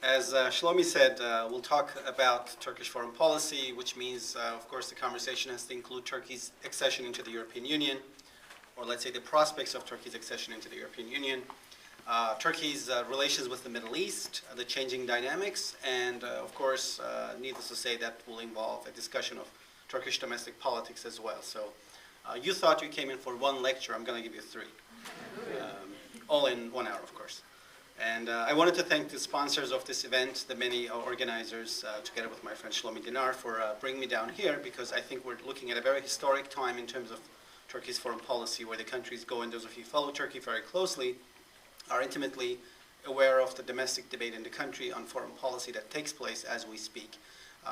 As Shlomi said, we'll talk about Turkish foreign policy, which means, of course, the conversation has to include Turkey's accession into the European Union, or let's say the prospects of Turkey's accession into the European Union, Turkey's relations with the Middle East, the changing dynamics, and of course, needless to say, that will involve a discussion of Turkish domestic politics as well. So you thought you came in for one lecture. I'm going to give you three, all in 1 hour, of course. And I wanted to thank the sponsors of this event, the many organizers, together with my friend Shlomi Dinar, for bringing me down here, because I think we're looking at a very historic time in terms of Turkey's foreign policy, where the country is going. Those of you who follow Turkey very closely are intimately aware of the domestic debate in the country on foreign policy that takes place as we speak.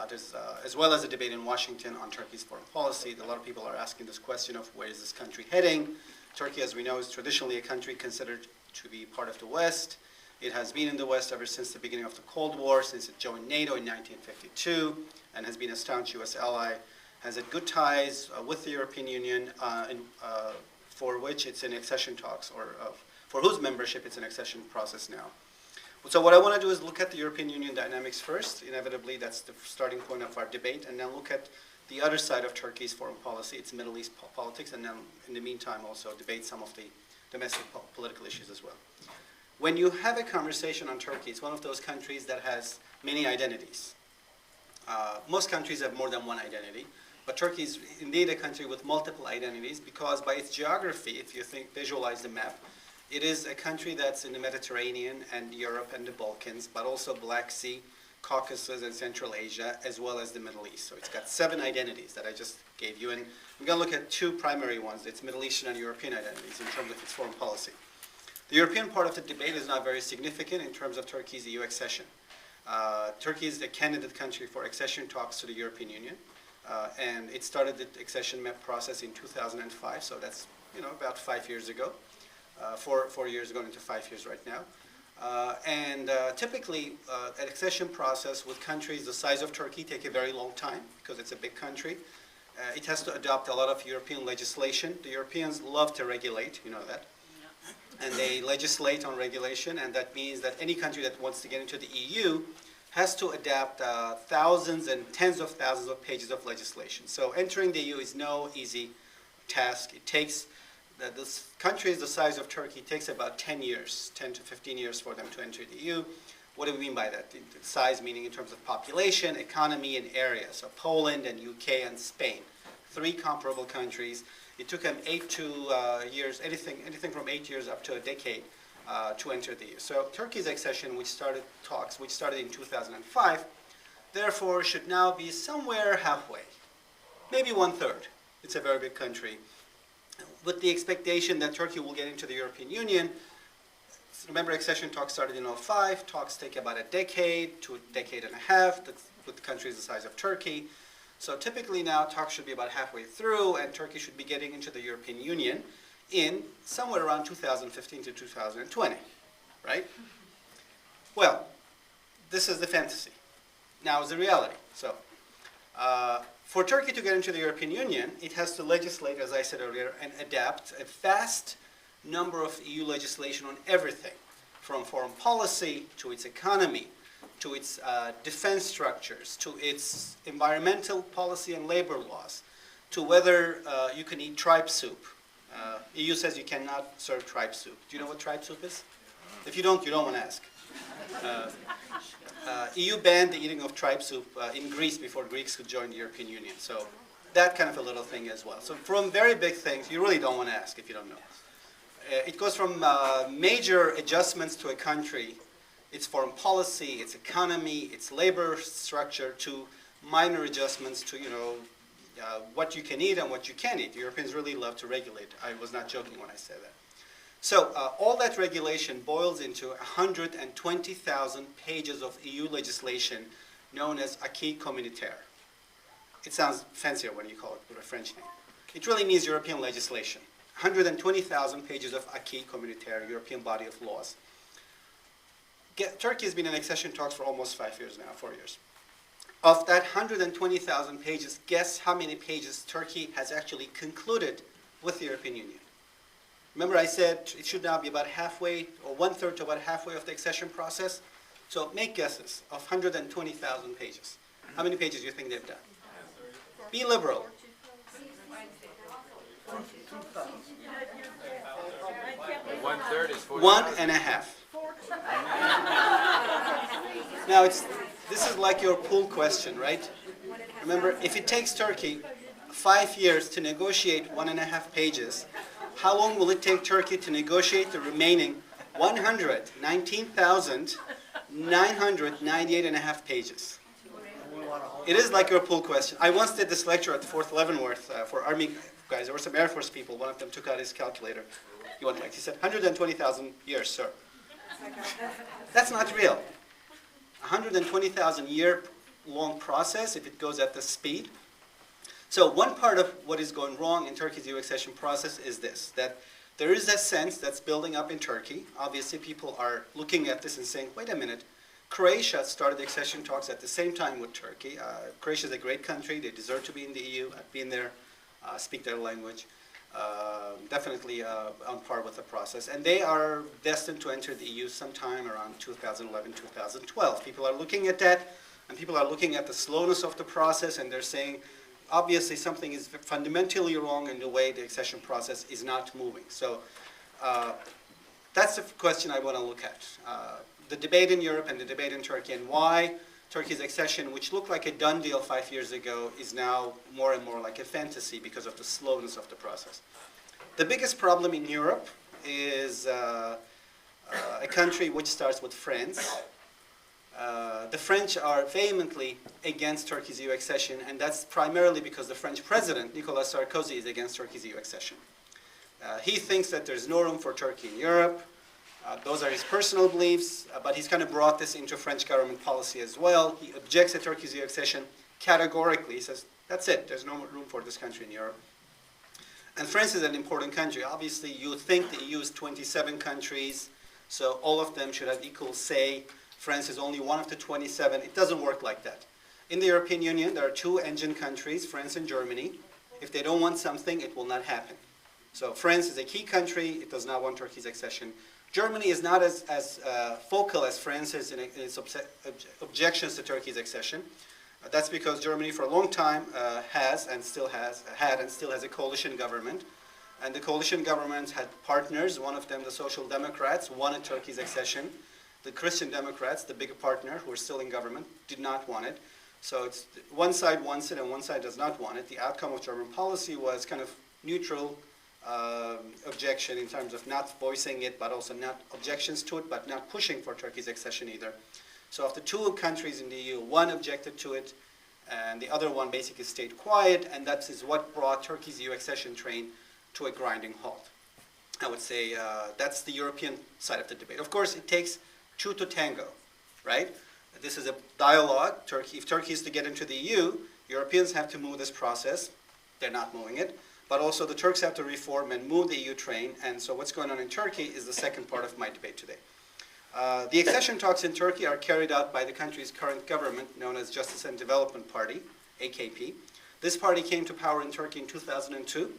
There's, as well as a debate in Washington on Turkey's foreign policy. A lot of people are asking this question of where is this country heading. Turkey, as we know, is traditionally a country considered to be part of the West. It has been in the West ever since the beginning of the Cold War, since it joined NATO in 1952, and has been a staunch U.S. ally, has had good ties with the European Union, for which it's in accession talks, or for whose membership it's an accession process now. So what I want to do is look at the European Union dynamics first. Inevitably, that's the starting point of our debate, and then look at the other side of Turkey's foreign policy, its Middle East politics, and then in the meantime also debate some of the domestic political issues as well. When you have a conversation on Turkey, it's one of those countries that has many identities. Most countries have more than one identity, but Turkey is indeed a country with multiple identities because by its geography, if you visualize the map, it is a country that's in the Mediterranean and Europe and the Balkans, but also Black Sea, Caucasus, and Central Asia, as well as the Middle East. So it's got 7 identities that I just gave you, and we're going to look at 2 primary ones. It's Middle Eastern and European identities in terms of its foreign policy. The European part of the debate is not very significant in terms of Turkey's EU accession. Turkey is a candidate country for accession talks to the European Union, and it started the accession process in 2005, so that's about 5 years ago, 4 years ago into 5 years right now. Typically, an accession process with countries the size of Turkey take a very long time because it's a big country. It has to adopt a lot of European legislation. The Europeans love to regulate, you know that. And they legislate on regulation, and that means that any country that wants to get into the EU has to adapt thousands and tens of thousands of pages of legislation. So entering the EU is no easy task. It takes, this country is the size of Turkey, takes about 10 years, 10 to 15 years for them to enter the EU. What do we mean by that? The size meaning in terms of population, economy, and area. So Poland and UK and Spain, 3 comparable countries. It took them 8 years, anything from 8 years up to a decade to enter the EU. So Turkey's accession, which started in 2005, therefore should now be somewhere halfway, maybe 1/3. It's a very big country. With the expectation that Turkey will get into the European Union, remember accession talks started in 2005, talks take about a decade to a decade and a half with countries the size of Turkey. So typically now talks should be about halfway through, and Turkey should be getting into the European Union in somewhere around 2015 to 2020, right? Well, this is the fantasy. Now is the reality. So for Turkey to get into the European Union, it has to legislate, as I said earlier, and adapt a vast number of EU legislation on everything, from foreign policy to its economy, to its defense structures, to its environmental policy and labor laws, to whether you can eat tripe soup. EU says you cannot serve tripe soup. Do you know what tripe soup is? If you don't want to ask. EU banned the eating of tripe soup in Greece before Greeks could join the European Union. So that kind of a little thing as well. So from very big things, you really don't want to ask if you don't know. It goes from major adjustments to a country, its foreign policy, its economy, its labor structure, to minor adjustments to, what you can eat and what you can't eat. Europeans really love to regulate. I was not joking when I said that. So all that regulation boils into 120,000 pages of EU legislation known as acquis communautaire. It sounds fancier when you call it with a French name. It really means European legislation. 120,000 pages of acquis communautaire, European body of laws. Turkey has been in accession talks for almost 5 years now, 4 years. Of that 120,000 pages, guess how many pages Turkey has actually concluded with the European Union? Remember I said it should now be about halfway, or 1/3 to about halfway of the accession process? So make guesses of 120,000 pages. How many pages do you think they've done? Be liberal. 1/3 is 40. One and a half. Now this is like your pool question, right? Remember, if it takes Turkey 5 years to negotiate 1.5 pages, how long will it take Turkey to negotiate the remaining 119,998.5 pages? It is like your pool question. I once did this lecture at Fort Leavenworth for Army guys. There were some Air Force people. One of them took out his calculator. He said, 120,000 years, sir. That's not real. 120,000 year long process if it goes at this speed. So one part of what is going wrong in Turkey's EU accession process is this, that there is a sense that's building up in Turkey. Obviously people are looking at this and saying, wait a minute, Croatia started the accession talks at the same time with Turkey. Croatia is a great country. They deserve to be in the EU. I've been there, speak their language. Definitely on par with the process. And they are destined to enter the EU sometime around 2011, 2012. People are looking at that, and people are looking at the slowness of the process, and they're saying, obviously something is fundamentally wrong in the way the accession process is not moving. So that's the question I want to look at. The debate in Europe and the debate in Turkey, and why Turkey's accession, which looked like a done deal 5 years ago, is now more and more like a fantasy because of the slowness of the process. The biggest problem in Europe is a country which starts with France. The French are vehemently against Turkey's EU accession, and that's primarily because the French president, Nicolas Sarkozy, is against Turkey's EU accession. He thinks that there's no room for Turkey in Europe. Those are his personal beliefs, but he's kind of brought this into French government policy as well. He objects to Turkey's EU accession categorically. He says, that's it, there's no room for this country in Europe. And France is an important country. Obviously, you think the EU is 27 countries, so all of them should have equal say. France is only one of the 27. It doesn't work like that. In the European Union, there are two engine countries, France and Germany. If they don't want something, it will not happen. So France is a key country. It does not want Turkey's accession. Germany is not as focal as France is in its objections to Turkey's accession. That's because Germany for a long time had and still has a coalition government. And the coalition government had partners. One of them, the Social Democrats, wanted Turkey's accession. The Christian Democrats, the bigger partner, who are still in government, did not want it. So it's one side wants it and one side does not want it. The outcome of German policy was kind of neutral objection in terms of not voicing it, but also not objections to it, but not pushing for Turkey's accession either. So of the two countries in the EU, one objected to it, and the other one basically stayed quiet, and that is what brought Turkey's EU accession train to a grinding halt. I would say that's the European side of the debate. Of course, it takes two to tango, right? This is a dialogue. If Turkey is to get into the EU, Europeans have to move this process. They're not moving it. But also the Turks have to reform and move the EU train. And so what's going on in Turkey is the second part of my debate today. The accession talks in Turkey are carried out by the country's current government, known as Justice and Development Party, AKP. This party came to power in Turkey in 2002.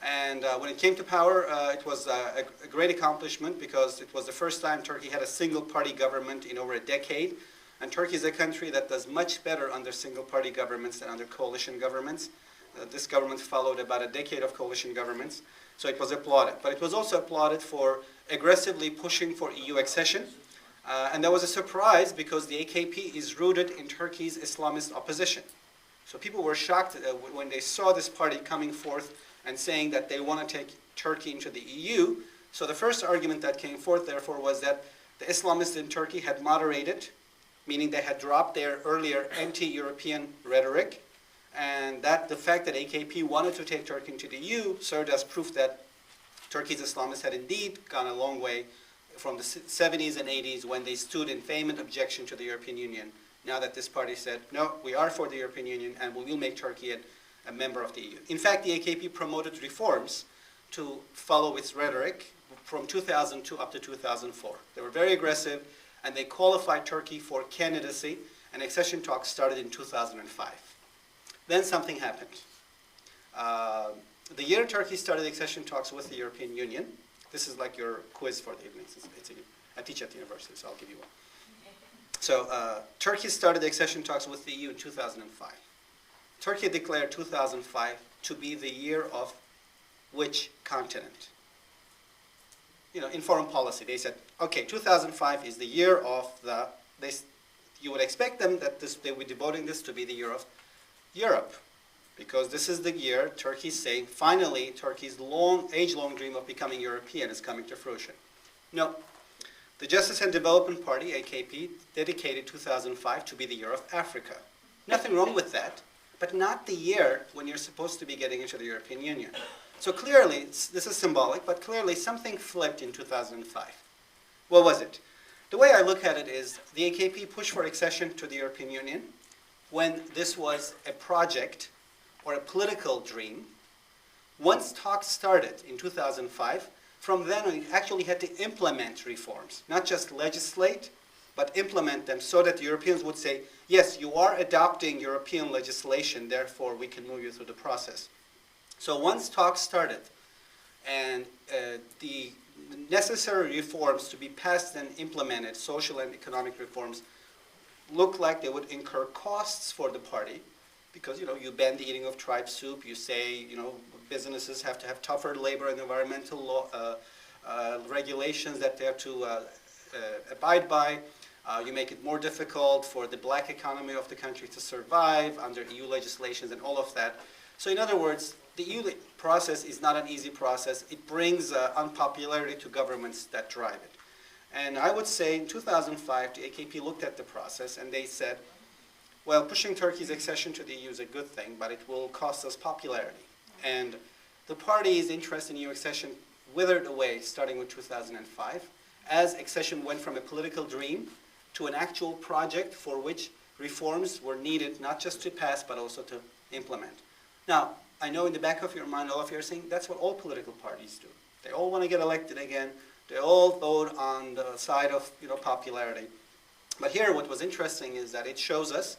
And when it came to power, it was a great accomplishment because it was the first time Turkey had a single-party government in over a decade. And Turkey is a country that does much better under single-party governments than under coalition governments. This government followed about a decade of coalition governments, so it was applauded. But it was also applauded for aggressively pushing for EU accession. And that was a surprise because the AKP is rooted in Turkey's Islamist opposition. So people were shocked when they saw this party coming forth and saying that they want to take Turkey into the EU. So the first argument that came forth, therefore, was that the Islamists in Turkey had moderated, meaning they had dropped their earlier anti-European rhetoric, and that the fact that AKP wanted to take Turkey into the EU served as proof that Turkey's Islamists had indeed gone a long way from the 70s and 80s when they stood in vehement objection to the European Union. Now that this party said, no, we are for the European Union and we will make Turkey a member of the EU. In fact, the AKP promoted reforms to follow its rhetoric from 2002 up to 2004. They were very aggressive, and they qualified Turkey for candidacy, and accession talks started in 2005. Then something happened. The year Turkey started accession talks with the European Union, this is like your quiz for the evenings. I teach at the university, so I'll give you one. So Turkey started the accession talks with the EU in 2005. Turkey declared 2005 to be the year of which continent? In foreign policy, they said, okay, 2005 is the year of you would expect them that they would be devoting this to be the year of Europe, because this is the year Turkey is saying, finally, Turkey's age-long dream of becoming European is coming to fruition. No. The Justice and Development Party, AKP, dedicated 2005 to be the year of Africa. Nothing wrong with that, but not the year when you're supposed to be getting into the European Union. So clearly, this is symbolic, but clearly something flipped in 2005. What was it? The way I look at it is the AKP pushed for accession to the European Union when this was a project or a political dream. Once talks started in 2005, from then we actually had to implement reforms, not just legislate, but implement them so that the Europeans would say, yes, you are adopting European legislation, therefore we can move you through the process. So once talks started and the necessary reforms to be passed and implemented, social and economic reforms, looked like they would incur costs for the party because, you ban the eating of tribe soup, you say, businesses have to have tougher labor and environmental law, regulations that they have to abide by. You make it more difficult for the black economy of the country to survive under EU legislations and all of that. So in other words, the EU process is not an easy process. It brings unpopularity to governments that drive it. And I would say in 2005, the AKP looked at the process and they said, well, pushing Turkey's accession to the EU is a good thing, but it will cost us popularity. And the party's interest in EU accession withered away starting with 2005, as accession went from a political dream to an actual project for which reforms were needed, not just to pass, but also to implement. Now, I know in the back of your mind, all of you are saying that's what all political parties do. They all want to get elected again. They all vote on the side of popularity. But here, what was interesting is that it shows us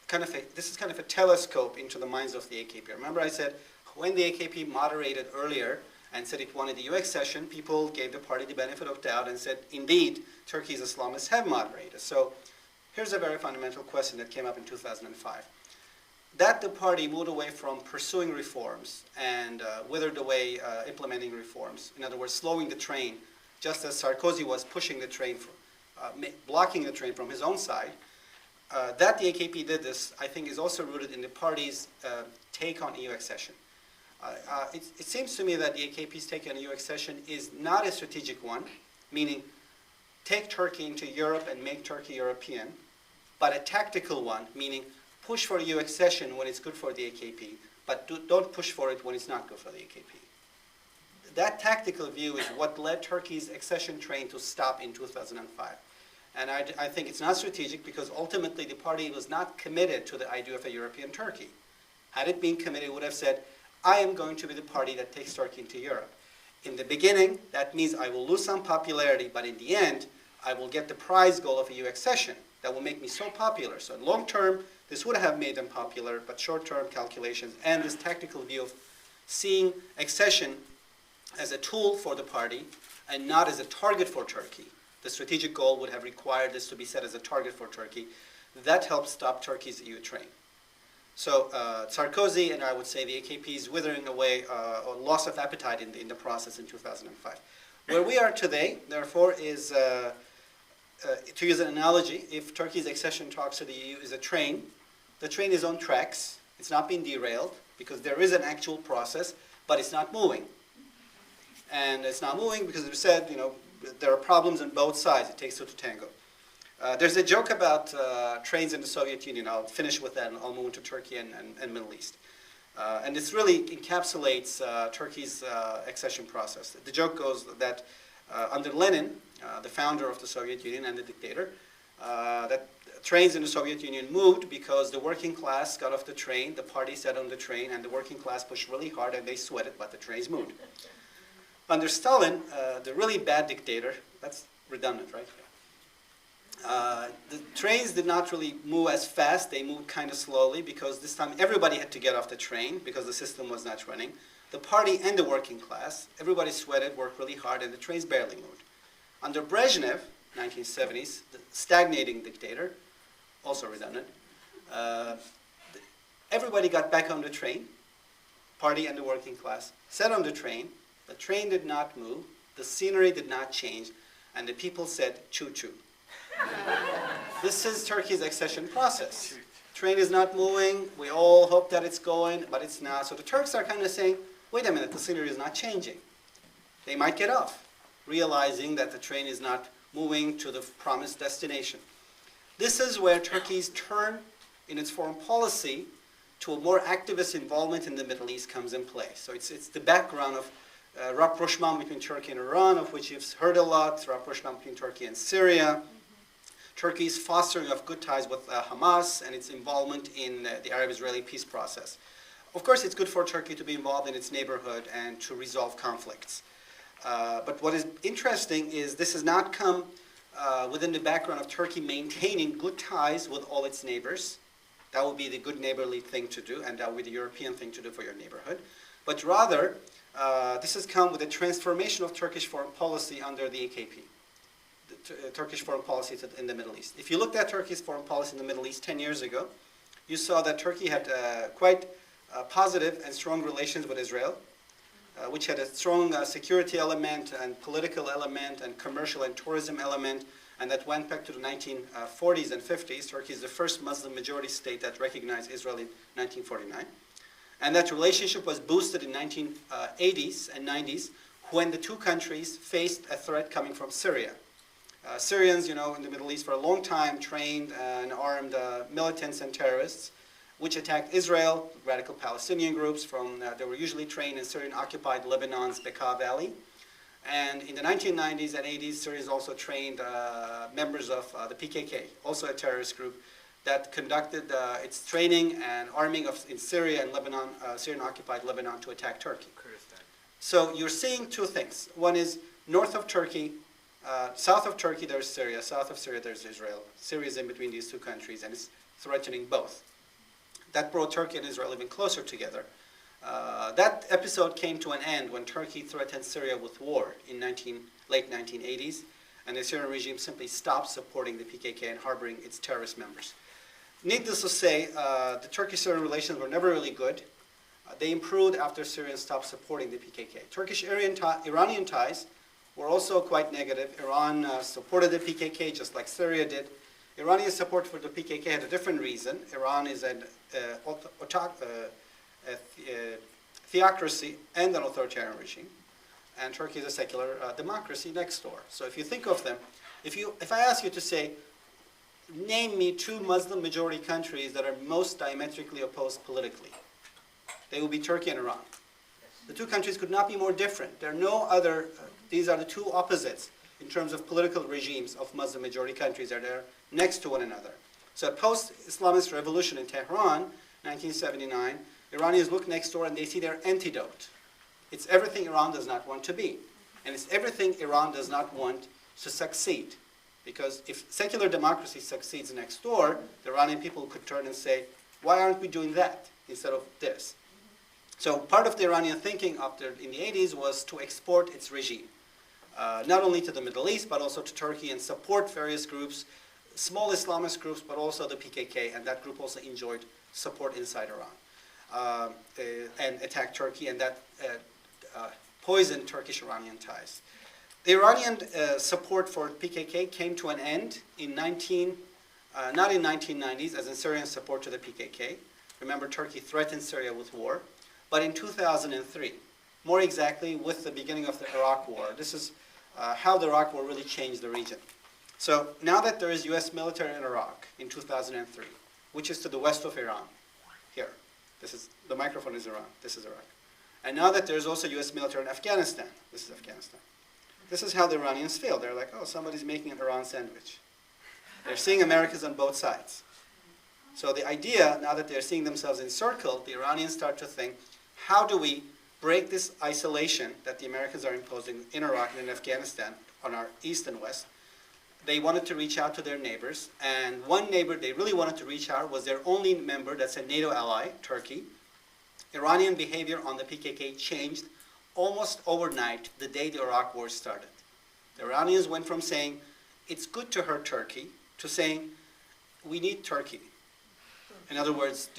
this is kind of a telescope into the minds of the AKP. Remember, I said when the AKP moderated earlier and said it wanted the EU accession, people gave the party the benefit of doubt and said, indeed, Turkey's Islamists have moderated. So here's a very fundamental question that came up in 2005. That the party moved away from pursuing reforms and withered away implementing reforms, in other words, slowing the train, just as Sarkozy was pushing the train, blocking the train from his own side, that the AKP did this, I think, is also rooted in the party's take on EU accession. It seems to me that the AKP's take on EU accession is not a strategic one, meaning take Turkey into Europe and make Turkey European, but a tactical one, meaning push for EU accession when it's good for the AKP, but don't push for it when it's not good for the AKP. That tactical view is what led Turkey's accession train to stop in 2005. And I think it's not strategic because ultimately the party was not committed to the idea of a European Turkey. Had it been committed, it would have said, I am going to be the party that takes Turkey into Europe. In the beginning, that means I will lose some popularity, but in the end, I will get the prize goal of EU accession that will make me so popular. So in long term, this would have made them popular, but short-term calculations and this tactical view of seeing accession as a tool for the party and not as a target for Turkey. The strategic goal would have required this to be set as a target for Turkey. That helped stop Turkey's EU train. So Sarkozy and I would say the AKP is withering away or loss of appetite in the process in 2005. Where we are today, therefore, is, to use an analogy, if Turkey's accession talks to the EU is a train, the train is on tracks. It's not being derailed because there is an actual process, but it's not moving. And it's not moving because, as we said, there are problems on both sides. It takes two to tango. There's a joke about trains in the Soviet Union. I'll finish with that and I'll move into Turkey and Middle East. And this really encapsulates Turkey's accession process. The joke goes that under Lenin, the founder of the Soviet Union and the dictator, that trains in the Soviet Union moved because the working class got off the train, the party sat on the train, and the working class pushed really hard and they sweated, but the trains moved. Under Stalin, the really bad dictator, that's redundant, right? The trains did not really move as fast. They moved kind of slowly because this time everybody had to get off the train because the system was not running. The party and the working class, everybody sweated, worked really hard, and the trains barely moved. Under Brezhnev, 1970s, the stagnating dictator, also redundant. Everybody got back on the train, party and the working class, sat on the train did not move, the scenery did not change, and the people said, choo-choo. This is Turkey's accession process. Train is not moving, we all hope that it's going, but it's not. So the Turks are kind of saying, wait a minute, the scenery is not changing. They might get off, realizing that the train is not moving to the promised destination. This is where Turkey's turn in its foreign policy to a more activist involvement in the Middle East comes in play. So it's the background of rapprochement between Turkey and Iran, of which you've heard a lot, rapprochement between Turkey and Syria, Turkey's fostering of good ties with Hamas, and its involvement in the Arab-Israeli peace process. Of course, it's good for Turkey to be involved in its neighborhood and to resolve conflicts. But what is interesting is this has not come within the background of Turkey maintaining good ties with all its neighbors. That would be the good neighborly thing to do, and that would be the European thing to do for your neighborhood. But rather, this has come with a transformation of Turkish foreign policy under the AKP, the Turkish foreign policy in the Middle East. If you looked at Turkey's foreign policy in the Middle East 10 years ago, you saw that Turkey had quite positive and strong relations with Israel, which had a strong security element and political element and commercial and tourism element, and that went back to the 1940s and 50s. Turkey is the first Muslim majority state that recognized Israel in 1949. And that relationship was boosted in 1980s and 90s when the two countries faced a threat coming from Syria. Syrians, in the Middle East for a long time trained and armed militants and terrorists, which attacked Israel, radical Palestinian groups they were usually trained in Syrian-occupied Lebanon's Bekaa Valley. And in the 1990s and 80s, Syria has also trained members of the PKK, also a terrorist group, that conducted its training and arming in Syria and Lebanon, Syrian-occupied Lebanon, to attack Turkey. Kurdistan. So you're seeing two things. One is north of Turkey, south of Turkey there's Syria, south of Syria there's Israel. Syria is in between these two countries, and it's threatening both. That brought Turkey and Israel even closer together. That episode came to an end when Turkey threatened Syria with war in late 1980s, and the Syrian regime simply stopped supporting the PKK and harboring its terrorist members. Needless to say, the Turkish-Syrian relations were never really good. They improved after Syrians stopped supporting the PKK. Turkish-Iranian ties were also quite negative. Iran supported the PKK just like Syria did. Iranian support for the PKK had a different reason. Iran is a theocracy and an authoritarian regime, and Turkey is a secular democracy next door. So if you think of them, if I ask you to say, name me two Muslim majority countries that are most diametrically opposed politically, they will be Turkey and Iran. The two countries could not be more different. There are no other, these are the two opposites in terms of political regimes of Muslim majority countries that are next to one another. So post-Islamist revolution in Tehran, 1979, Iranians look next door and they see their antidote. It's everything Iran does not want to be. And it's everything Iran does not want to succeed. Because if secular democracy succeeds next door, the Iranian people could turn and say, why aren't we doing that instead of this? So part of the Iranian thinking in the 80s was to export its regime, not only to the Middle East, but also to Turkey, and support various groups, small Islamist groups, but also the PKK, and that group also enjoyed support inside Iran, and attacked Turkey, and that poisoned Turkish-Iranian ties. The Iranian support for PKK came to an end not in 1990s, as in Syrian support to the PKK. Remember, Turkey threatened Syria with war, but in 2003, more exactly with the beginning of the Iraq War. This is how the Iraq War really changed the region. So now that there is U.S. military in Iraq in 2003, which is to the west of Iran, here, the microphone is Iran, this is Iraq. And now that there's also U.S. military in Afghanistan, this is Afghanistan. This is how the Iranians feel. They're like, oh, somebody's making an Iran sandwich. They're seeing Americans on both sides. So the idea, now that they're seeing themselves encircled, the Iranians start to think, how do we break this isolation that the Americans are imposing in Iraq and in Afghanistan on our east and west? They wanted to reach out to their neighbors, and one neighbor they really wanted to reach out was their only member that's a NATO ally, Turkey. Iranian behavior on the PKK changed almost overnight the day the Iraq War started. The Iranians went from saying, it's good to hurt Turkey, to saying we need Turkey. In other words,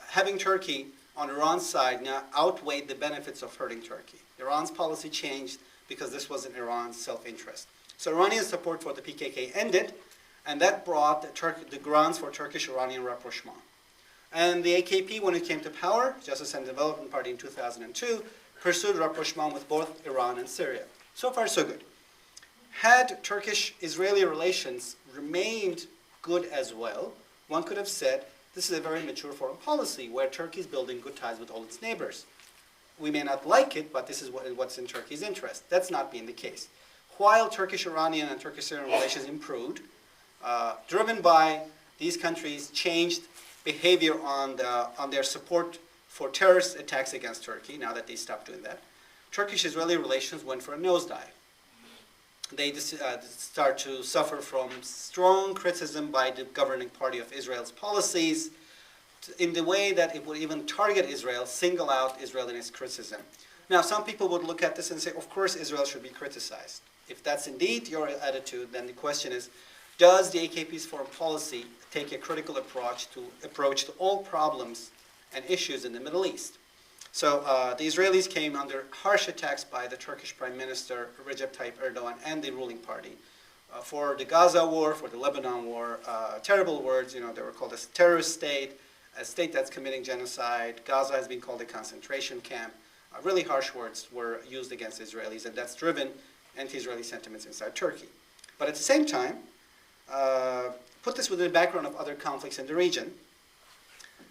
having Turkey on Iran's side now outweighed the benefits of hurting Turkey. Iran's policy changed because this was in Iran's self-interest. So Iranian support for the PKK ended, and that brought the grounds for Turkish-Iranian rapprochement. And the AKP, when it came to power, Justice and Development Party in 2002, pursued rapprochement with both Iran and Syria. So far, so good. Had Turkish-Israeli relations remained good as well, one could have said this is a very mature foreign policy where Turkey is building good ties with all its neighbors. We may not like it, but this is what's in Turkey's interest. That's not been the case. While Turkish-Iranian and Turkish-Syrian relations improved, driven by these countries' changed behavior on their support for terrorist attacks against Turkey, now that they stopped doing that, Turkish-Israeli relations went for a nosedive. They start to suffer from strong criticism by the governing party of Israel's policies in the way that it would even target Israel, single out Israel in its criticism. Now, some people would look at this and say, of course, Israel should be criticized. If that's indeed your attitude, then the question is, does the AKP's foreign policy take a critical approach to all problems and issues in the Middle East? So the Israelis came under harsh attacks by the Turkish Prime Minister Recep Tayyip Erdogan and the ruling party for the Gaza war, for the Lebanon war. Terrible words, they were called a terrorist state, a state that's committing genocide. Gaza has been called a concentration camp. Really harsh words were used against Israelis, and that's driven anti-Israeli sentiments inside Turkey. But at the same time, put this within the background of other conflicts in the region.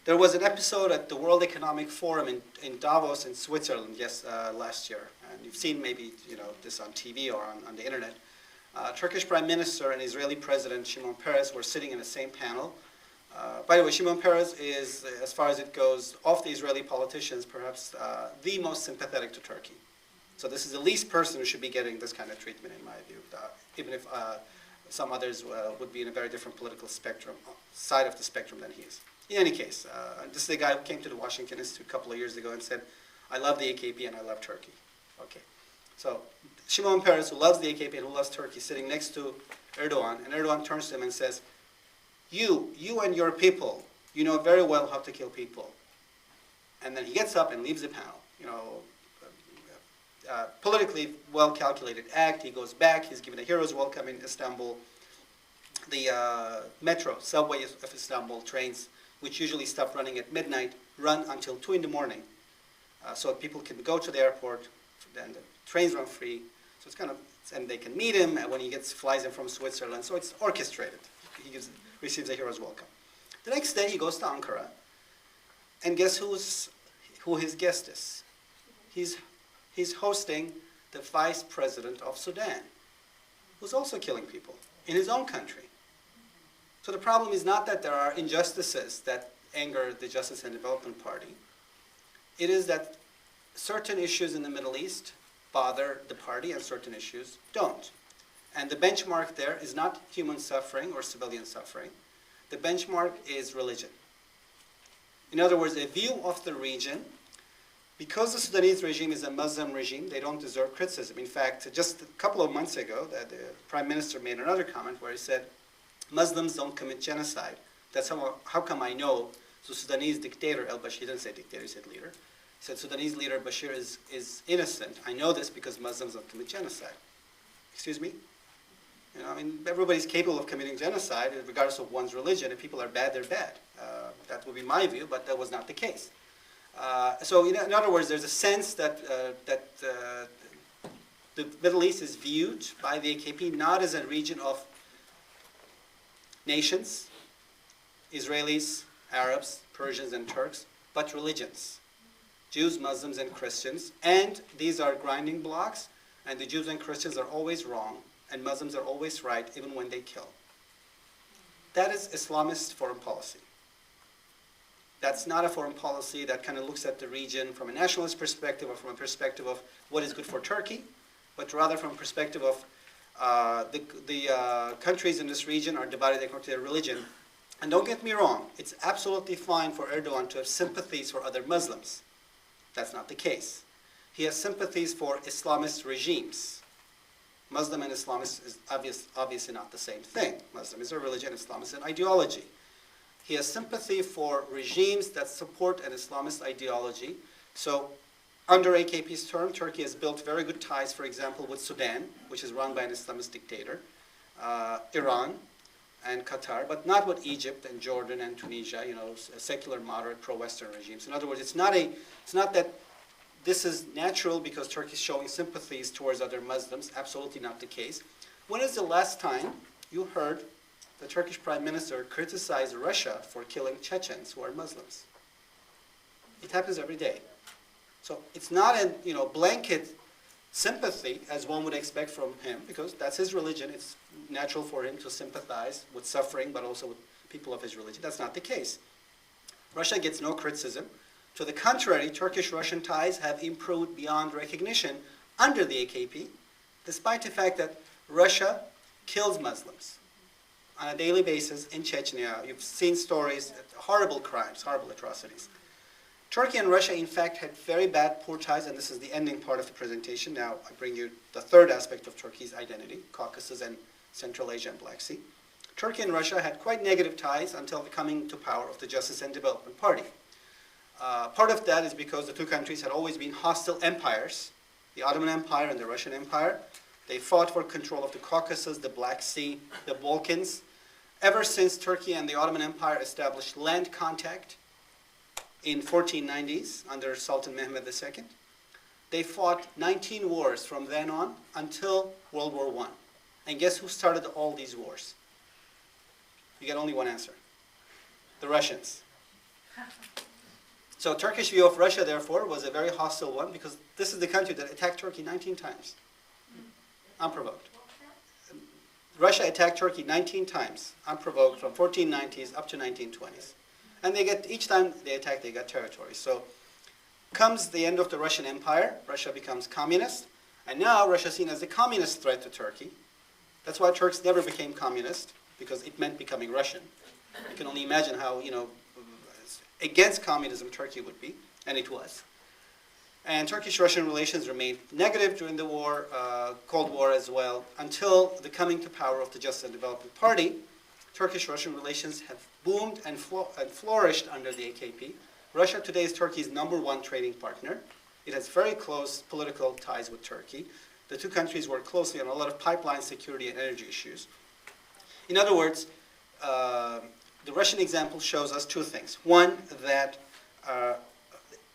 There was an episode at the World Economic Forum in Davos in Switzerland last year, and you've seen maybe this on TV or on the internet. Turkish Prime Minister and Israeli President Shimon Peres were sitting in the same panel. By the way, Shimon Peres is, as far as it goes, of the Israeli politicians, perhaps the most sympathetic to Turkey. So this is the least person who should be getting this kind of treatment, in my view, even if some others would be in a very different political side of the spectrum than he is. In any case, this is the guy who came to the Washington Institute a couple of years ago and said, I love the AKP and I love Turkey. Okay. So Shimon Peres, who loves the AKP and who loves Turkey, sitting next to Erdogan, and Erdogan turns to him and says, you and your people, you know very well how to kill people. And then he gets up and leaves the panel. Politically well-calculated act. He goes back. He's given a hero's welcome in Istanbul. The subway of Istanbul trains, which usually stop running at midnight, run until 2 in the morning. So people can go to the airport, then the trains run free. So it's and they can meet him when he flies in from Switzerland. So it's orchestrated. He receives a hero's welcome. The next day he goes to Ankara, and guess who his guest is? He's hosting the vice president of Sudan, who's also killing people in his own country. So the problem is not that there are injustices that anger the Justice and Development Party. It is that certain issues in the Middle East bother the party and certain issues don't. And the benchmark there is not human suffering or civilian suffering. The benchmark is religion. In other words, a view of the region. Because the Sudanese regime is a Muslim regime, they don't deserve criticism. In fact, just a couple of months ago, the Prime Minister made another comment where he said, Muslims don't commit genocide. That's how come I know the Sudanese dictator, al-Bashir, he didn't say dictator, he said leader. He said Sudanese leader Bashir is innocent. I know this because Muslims don't commit genocide. Excuse me? Everybody's capable of committing genocide regardless of one's religion. If people are bad, they're bad. That would be my view, but that was not the case. So in other words, there's a sense that the Middle East is viewed by the AKP not as a region of nations, Israelis, Arabs, Persians, and Turks, but religions, Jews, Muslims, and Christians. And these are grinding blocks, and the Jews and Christians are always wrong, and Muslims are always right, even when they kill. That is Islamist foreign policy. That's not a foreign policy that kind of looks at the region from a nationalist perspective or from a perspective of what is good for Turkey, but rather from a perspective of the countries in this region are divided according to their religion. And don't get me wrong, it's absolutely fine for Erdogan to have sympathies for other Muslims. That's not the case. He has sympathies for Islamist regimes. Muslim and Islamist is obviously not the same thing. Muslim is a religion, Islam is an ideology. He has sympathy for regimes that support an Islamist ideology. So under AKP's term, Turkey has built very good ties, for example, with Sudan, which is run by an Islamist dictator, Iran, and Qatar, but not with Egypt and Jordan and Tunisia, secular, moderate, pro-Western regimes. In other words, it's not that this is natural because Turkey is showing sympathies towards other Muslims. Absolutely not the case. When is the last time you heard the Turkish Prime Minister criticize Russia for killing Chechens who are Muslims? It happens every day. So it's not a blanket sympathy as one would expect from him, because that's his religion. It's natural for him to sympathize with suffering, but also with people of his religion. That's not the case. Russia gets no criticism. To the contrary, Turkish-Russian ties have improved beyond recognition under the AKP, despite the fact that Russia kills Muslims on a daily basis in Chechnya. You've seen stories, horrible crimes, horrible atrocities. Turkey and Russia, in fact, had very bad, poor ties, and this is the ending part of the presentation. Now I bring you the third aspect of Turkey's identity, Caucasus and Central Asia and Black Sea. Turkey and Russia had quite negative ties until the coming to power of the Justice and Development Party. Part of that is because the two countries had always been hostile empires, the Ottoman Empire and the Russian Empire. They fought for control of the Caucasus, the Black Sea, the Balkans. Ever since Turkey and the Ottoman Empire established land contact in 1490s under Sultan Mehmed II, they fought 19 wars from then on until World War I. And guess who started all these wars? You get only one answer. The Russians. So Turkish view of Russia, therefore, was a very hostile one, because this is the country that attacked Turkey 19 times, unprovoked. Russia attacked Turkey 19 times, unprovoked, from 1490s up to 1920s. And each time they attacked, they got territory. So comes the end of the Russian Empire, Russia becomes communist, and now Russia is seen as a communist threat to Turkey. That's why Turks never became communist, because it meant becoming Russian. You can only imagine how, against communism Turkey would be, and it was. And Turkish-Russian relations remained negative during the war, Cold War as well, until the coming to power of the Justice and Development Party. Turkish-Russian relations have boomed and flourished under the AKP. Russia today is Turkey's #1 trading partner. It has very close political ties with Turkey. The two countries work closely on a lot of pipeline security and energy issues. In other words, the Russian example shows us two things. One, that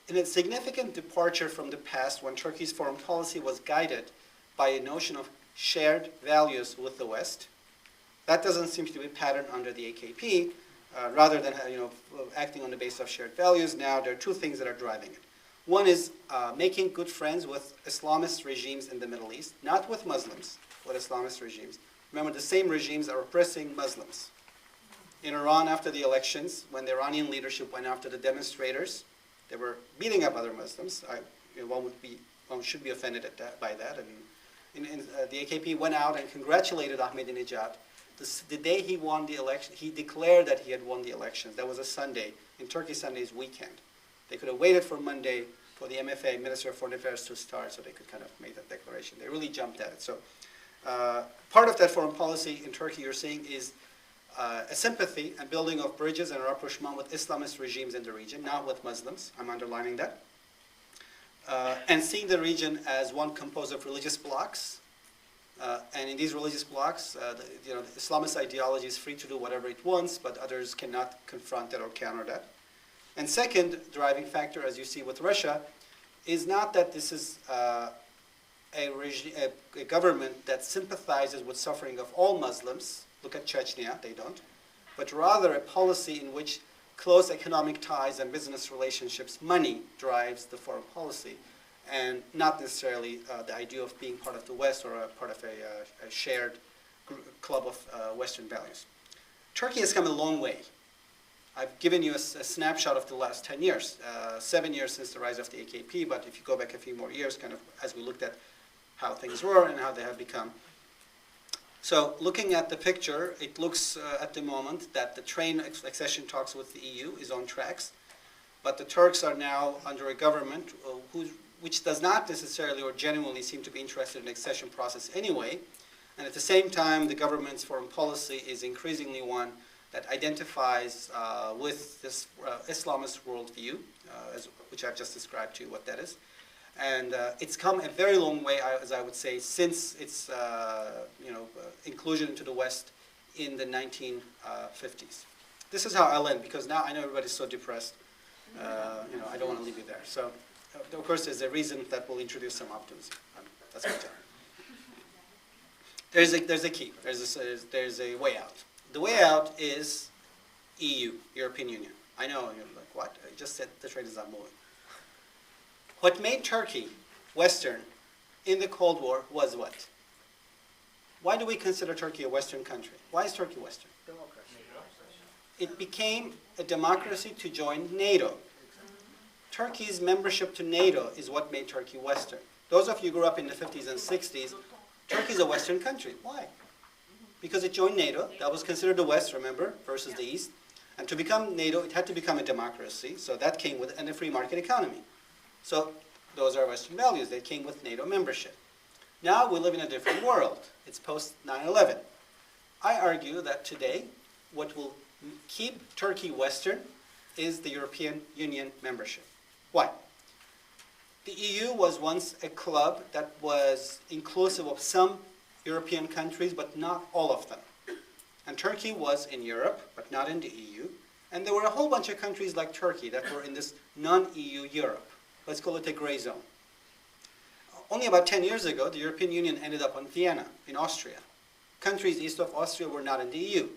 in a significant departure from the past, when Turkey's foreign policy was guided by a notion of shared values with the West, that doesn't seem to be a pattern under the AKP. Rather than acting on the basis of shared values, now there are two things that are driving it. One is making good friends with Islamist regimes in the Middle East, not with Muslims, with Islamist regimes. Remember, the same regimes are oppressing Muslims. In Iran, after the elections, when the Iranian leadership went after the demonstrators, they were beating up other Muslims. One should be offended by that. The AKP went out and congratulated Ahmadinejad. The day he won the election, he declared that he had won the elections. That was a Sunday. In Turkey, Sunday is weekend. They could have waited for Monday for the MFA, Minister of Foreign Affairs, to start, so they could kind of make that declaration. They really jumped at it. So part of that foreign policy in Turkey you're seeing is a sympathy and building of bridges and rapprochement with Islamist regimes in the region, not with Muslims. I'm underlining that. And seeing the region as one composed of religious blocs. And in these religious blocs, the Islamist ideology is free to do whatever it wants, but others cannot confront that or counter that. And second driving factor, as you see with Russia, is not that this is a government that sympathizes with suffering of all Muslims. Look at Chechnya, they don't. But rather a policy in which close economic ties and business relationships, money drives the foreign policy, and not necessarily the idea of being part of the West or a part of a shared club of Western values. Turkey has come a long way. I've given you a snapshot of the last 10 years, 7 years since the rise of the AKP, but if you go back a few more years, kind of as we looked at how things were and how they have become. So looking at the picture, it looks at the moment that the train accession talks with the EU is on tracks, but the Turks are now under a government whose which does not necessarily or genuinely seem to be interested in the accession process anyway. And at the same time, the government's foreign policy is increasingly one that identifies with this Islamist worldview, which I've just described to you what that is. And it's come a very long way, as I would say, since its inclusion into the West in the 1950s. This is how I'll end, because now I know everybody's so depressed. I don't want to leave you there. So, of course, there's a reason that will introduce some optimism. That's my job. There's a key. There's a way out. The way out is EU, European Union. I know, you're like, what? I just said the trade is not moving. What made Turkey Western in the Cold War was what? Why do we consider Turkey a Western country? Why is Turkey Western? Democracy. It became a democracy to join NATO. Turkey's membership to NATO is what made Turkey Western. Those of you who grew up in the 50s and 60s, Turkey is a Western country. Why? Because it joined NATO. That was considered the West, remember, versus the East. And to become NATO, it had to become a democracy. So that came with a free market economy. So those are Western values. They came with NATO membership. Now we live in a different world. It's post 9/11. I argue that today, what will keep Turkey Western is the European Union membership. Why? The EU was once a club that was inclusive of some European countries, but not all of them. And Turkey was in Europe, but not in the EU. And there were a whole bunch of countries like Turkey that were in this non-EU Europe. Let's call it a gray zone. Only about 10 years ago, the European Union ended up on Vienna, in Austria. Countries east of Austria were not in the EU.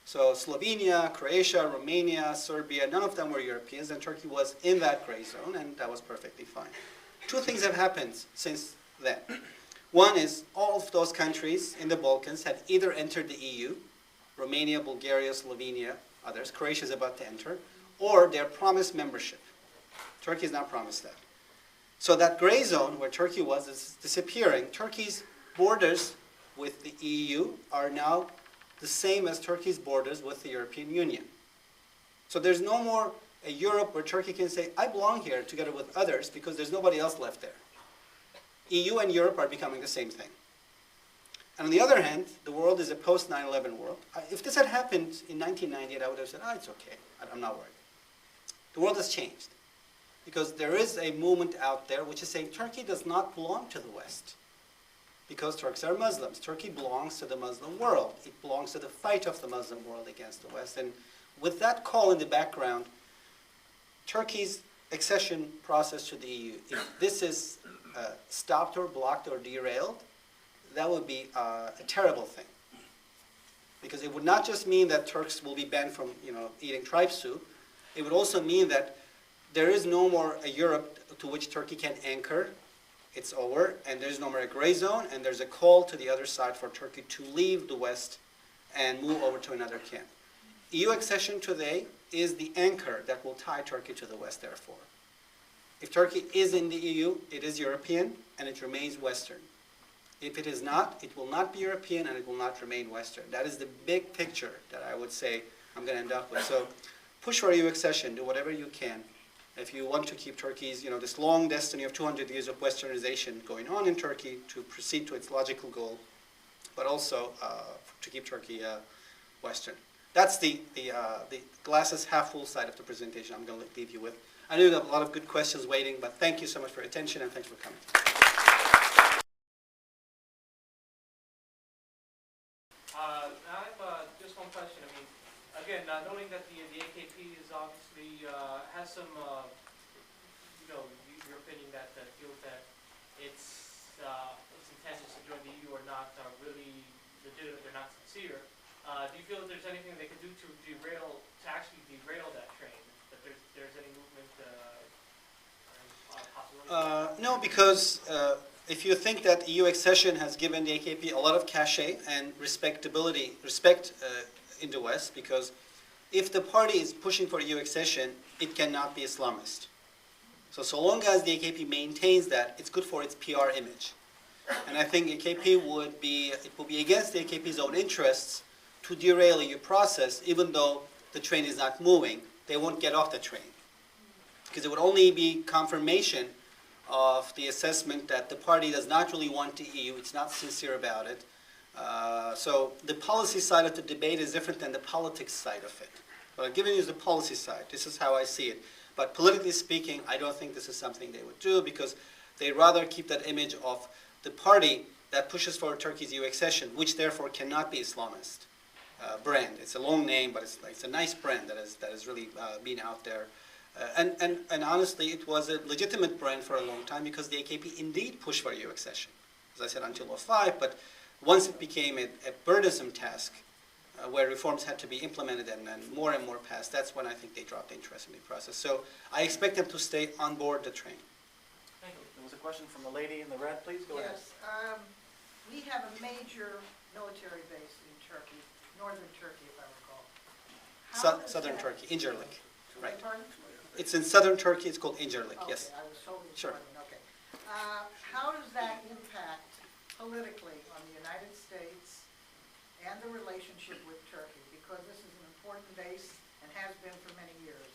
So Slovenia, Croatia, Romania, Serbia, none of them were Europeans, and Turkey was in that gray zone, and that was perfectly fine. Two things have happened since then. One is all of those countries in the Balkans have either entered the EU, Romania, Bulgaria, Slovenia, others, Croatia is about to enter, or they're promised membership. Turkey is not promised that. So that gray zone where Turkey was is disappearing. Turkey's borders with the EU are now the same as Turkey's borders with the European Union. So there's no more a Europe where Turkey can say, I belong here together with others because there's nobody else left there. EU and Europe are becoming the same thing. And on the other hand, the world is a post 9/11 world. If this had happened in 1998, I would have said, it's okay. I'm not worried. The world has changed. Because there is a movement out there which is saying Turkey does not belong to the West. Because Turks are Muslims. Turkey belongs to the Muslim world. It belongs to the fight of the Muslim world against the West. And with that call in the background, Turkey's accession process to the EU, if this is stopped or blocked or derailed, that would be a terrible thing. Because it would not just mean that Turks will be banned from eating tripe soup. It would also mean that there is no more a Europe to which Turkey can anchor. It's over, and there's no more a gray zone, and there's a call to the other side for Turkey to leave the West and move over to another camp. EU accession today is the anchor that will tie Turkey to the West, therefore. If Turkey is in the EU, it is European, and it remains Western. If it is not, it will not be European, and it will not remain Western. That is the big picture that I would say I'm going to end up with. So push for EU accession, do whatever you can. If you want to keep Turkey's, this long destiny of 200 years of Westernization going on in Turkey to proceed to its logical goal, but also to keep Turkey Western. That's the glasses half full side of the presentation I'm going to leave you with. I know you have a lot of good questions waiting, but thank you so much for your attention and thanks for coming. I have just one question. I mean, again, knowing that the AKP is obviously has some, your opinion that feels that its intentions to join the EU are not really legitimate, they're not sincere. Do you feel that there's anything they could do to actually derail that train? That there's any movement possibility? No, because if you think that EU accession has given the AKP a lot of cachet and respect in the West, because if the party is pushing for EU accession, it cannot be Islamist. So long as the AKP maintains that, it's good for its PR image. And I think it will be against the AKP's own interests to derail the EU process, even though the train is not moving. They won't get off the train. Because it would only be confirmation of the assessment that the party does not really want the EU. It's not sincere about it. So the policy side of the debate is different than the politics side of it. But I've given you the policy side. This is how I see it. But politically speaking, I don't think this is something they would do because they rather keep that image of the party that pushes for Turkey's EU accession, which therefore cannot be Islamist brand. It's a long name, but it's a nice brand that has really been out there. And honestly, it was a legitimate brand for a long time because the AKP indeed pushed for EU accession, as I said, until 2005. But once it became a burdensome task where reforms had to be implemented and more passed, that's when I think they dropped interest in the process. So I expect them to stay on board the train. Thank you. There was a question from the lady in the red, please, go ahead. Yes, we have a major military base in Turkey, northern Turkey, if I recall. Southern Turkey, Incirlik. Right. Pardon? It's in southern Turkey. It's called Incirlik. Yes. Okay, I was totally Sure. northern, okay. How does that impact politically on the United States and the relationship with Turkey? Because this is an important base and has been for many years,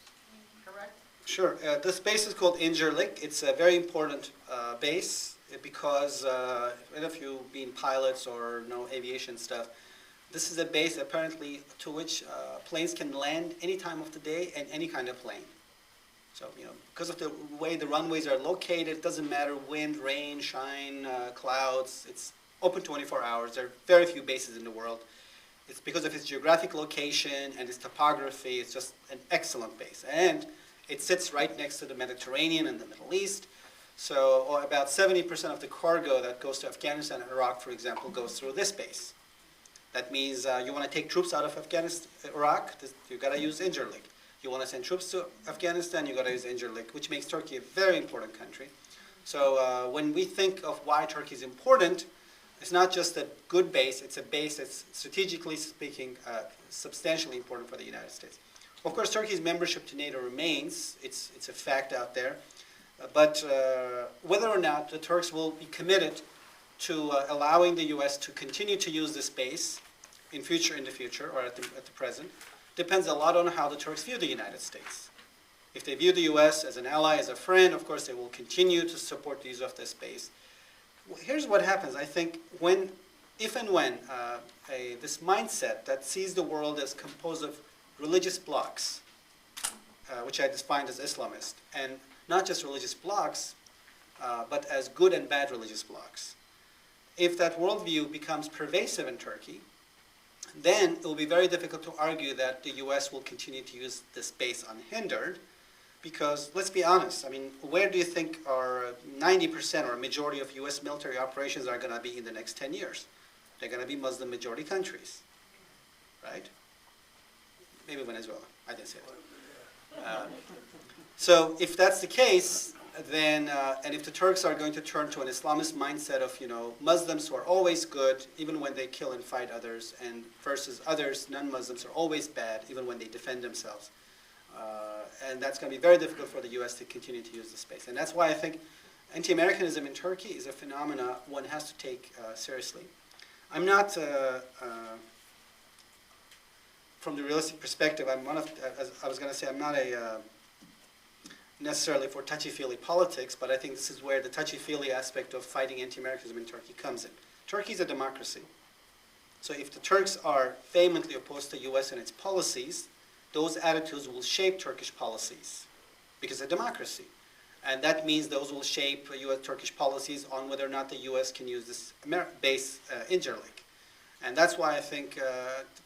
correct? Sure. This base is called Incirlik. It's a very important base because if you've been pilots or know aviation stuff, this is a base apparently to which planes can land any time of the day and any kind of plane. So, because of the way the runways are located, it doesn't matter wind, rain, shine, clouds. It's open 24 hours. There are very few bases in the world. It's because of its geographic location and its topography. It's just an excellent base. And it sits right next to the Mediterranean and the Middle East. So about 70% of the cargo that goes to Afghanistan and Iraq, for example, goes through this base. That means you want to take troops out of Afghanistan, Iraq, you've got to use Incirlik. You want to send troops to Afghanistan, you've got to use Incirlik, which makes Turkey a very important country. So when we think of why Turkey is important, it's not just a good base, it's a base that's strategically speaking substantially important for the United States. Of course, Turkey's membership to NATO remains. It's a fact out there. But whether or not the Turks will be committed to allowing the U.S. to continue to use this base in the future or at the present depends a lot on how the Turks view the United States. If they view the U.S. as an ally, as a friend, of course they will continue to support the use of this base. Here's what happens. I think if and when this mindset that sees the world as composed of religious blocs, which I defined as Islamist, and not just religious blocs, but as good and bad religious blocs. If that worldview becomes pervasive in Turkey, then it will be very difficult to argue that the U.S. will continue to use this base unhindered, because let's be honest, I mean, where do you think our 90% or a majority of U.S. military operations are going to be in the next 10 years? They're going to be Muslim majority countries, right? Maybe Venezuela. I didn't say that. So if that's the case, then, and if the Turks are going to turn to an Islamist mindset of, Muslims who are always good, even when they kill and fight others, and versus others, non-Muslims are always bad, even when they defend themselves. And that's going to be very difficult for the U.S. to continue to use the space. And that's why I think anti-Americanism in Turkey is a phenomena one has to take seriously. I'm not, from the realistic perspective, I'm not necessarily for touchy-feely politics, but I think this is where the touchy-feely aspect of fighting anti-Americanism in Turkey comes in. Turkey is a democracy. So if the Turks are vehemently opposed to the U.S. and its policies, those attitudes will shape Turkish policies because it's a democracy. And that means those will shape U.S.-Turkish policies on whether or not the U.S. can use this base Incirlik. And that's why I think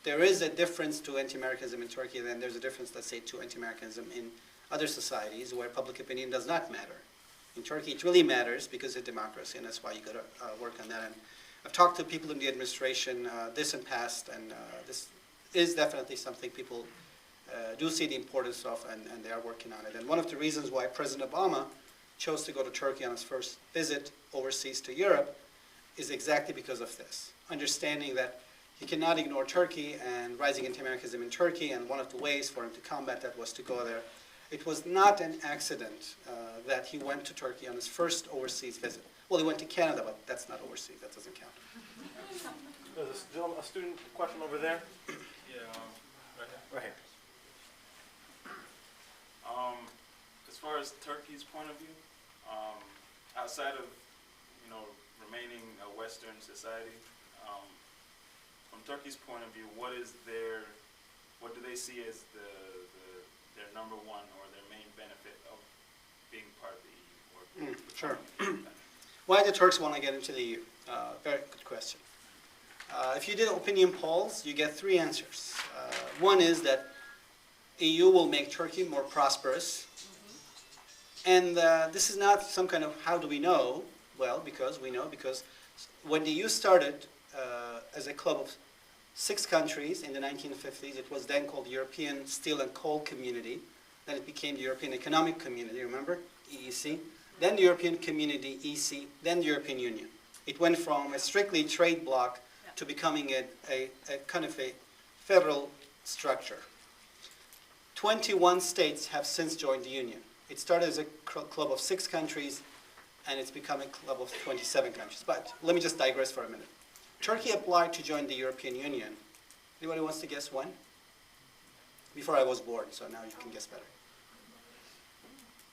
there is a difference to anti-Americanism in Turkey than there's a difference, let's say, to anti-Americanism in other societies where public opinion does not matter. In Turkey, it really matters because it's a democracy, and that's why you got to work on that. And I've talked to people in the administration this and past, and this is definitely something people do see the importance of, and they are working on it. And one of the reasons why President Obama chose to go to Turkey on his first visit overseas to Europe is exactly because of this, understanding that he cannot ignore Turkey and rising anti-Americanism in Turkey, and one of the ways for him to combat that was to go there. It was not an accident that he went to Turkey on his first overseas visit. Well, he went to Canada, but that's not overseas. That doesn't count. There's a student question over there. Yeah, Right here. as far as Turkey's point of view, outside of, remaining a Western society, from Turkey's point of view, what do they see as their number one or their main benefit of being part of the EU? Sure. Why do Turks want to get into the EU? Very good question. If you did opinion polls, you get three answers. One is that EU will make Turkey more prosperous. And this is not some kind of how do we know? Well, because we know because when the EU started as a club of 6 countries in the 1950s, it was then called the European Steel and Coal Community. Then it became the European Economic Community, remember? EEC. Then the European Community, EC. Then the European Union. It went from a strictly trade bloc to becoming a kind of a federal structure. 21 states have since joined the Union. It started as a club of 6 countries, and it's become a club of 27 countries. But let me just digress for a minute. Turkey applied to join the European Union. Anybody wants to guess when? Before I was born, so now you can guess better.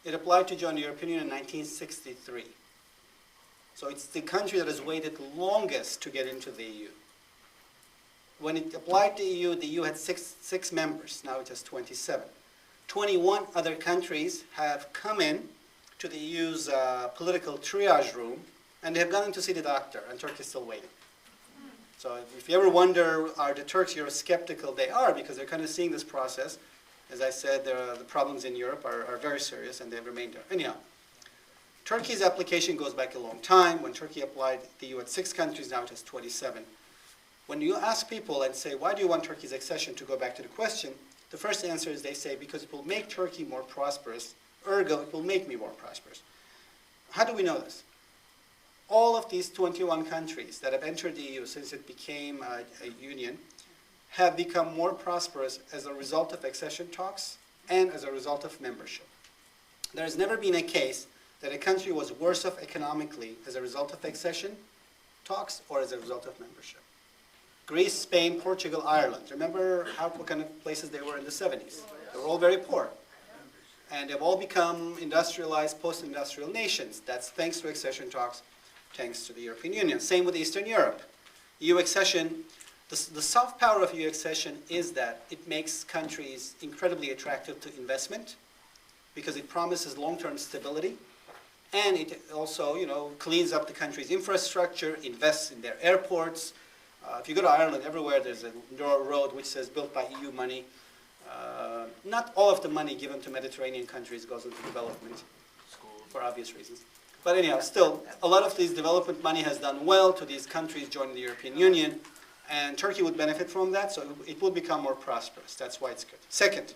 It applied to join the European Union in 1963. So it's the country that has waited longest to get into the EU. When it applied to the EU had six members. Now it has 27. 21 other countries have come in to the EU's political triage room, and they have gone in to see the doctor, and Turkey is still waiting. So if you ever wonder, are the Turks Eurosceptical? They are, because they're kind of seeing this process. As I said, the problems in Europe are very serious, and they've remained there. Anyhow, Turkey's application goes back a long time. When Turkey applied, the EU had 6 countries, now it has 27. When you ask people and say, why do you want Turkey's accession, to go back to the question, the first answer is they say, because it will make Turkey more prosperous, ergo, it will make me more prosperous. How do we know this? All of these 21 countries that have entered the EU since it became a union have become more prosperous as a result of accession talks and as a result of membership. There has never been a case that a country was worse off economically as a result of accession talks or as a result of membership. Greece, Spain, Portugal, Ireland. Remember what kind of places they were in the 70s? They were all very poor. And they've all become industrialized, post-industrial nations. That's thanks to accession talks, thanks to the European Union. Same with Eastern Europe. EU accession, the soft power of EU accession is that it makes countries incredibly attractive to investment because it promises long-term stability, and it also, cleans up the country's infrastructure, invests in their airports. If you go to Ireland, everywhere there's a road which says built by EU money. Not all of the money given to Mediterranean countries goes into development for obvious reasons. But anyhow, still, a lot of this development money has done well to these countries joining the European Union, and Turkey would benefit from that, so it would become more prosperous. That's why it's good. Second,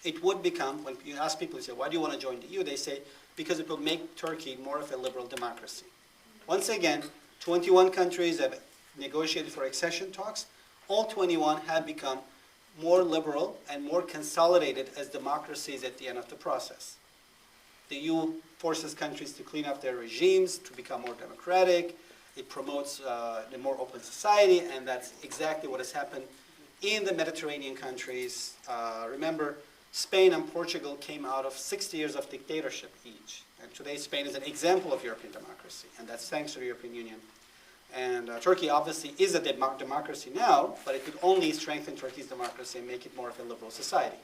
it would become, when you ask people, you say, why do you want to join the EU? They say, because it will make Turkey more of a liberal democracy. Once again, 21 countries have negotiated for accession talks. All 21 have become more liberal and more consolidated as democracies at the end of the process. The EU forces countries to clean up their regimes, to become more democratic. It promotes a more open society, and that's exactly what has happened in the Mediterranean countries. Remember, Spain and Portugal came out of 60 years of dictatorship each. And today Spain is an example of European democracy, and that's thanks to the European Union. And Turkey obviously is a democracy now, but it could only strengthen Turkey's democracy and make it more of a liberal society.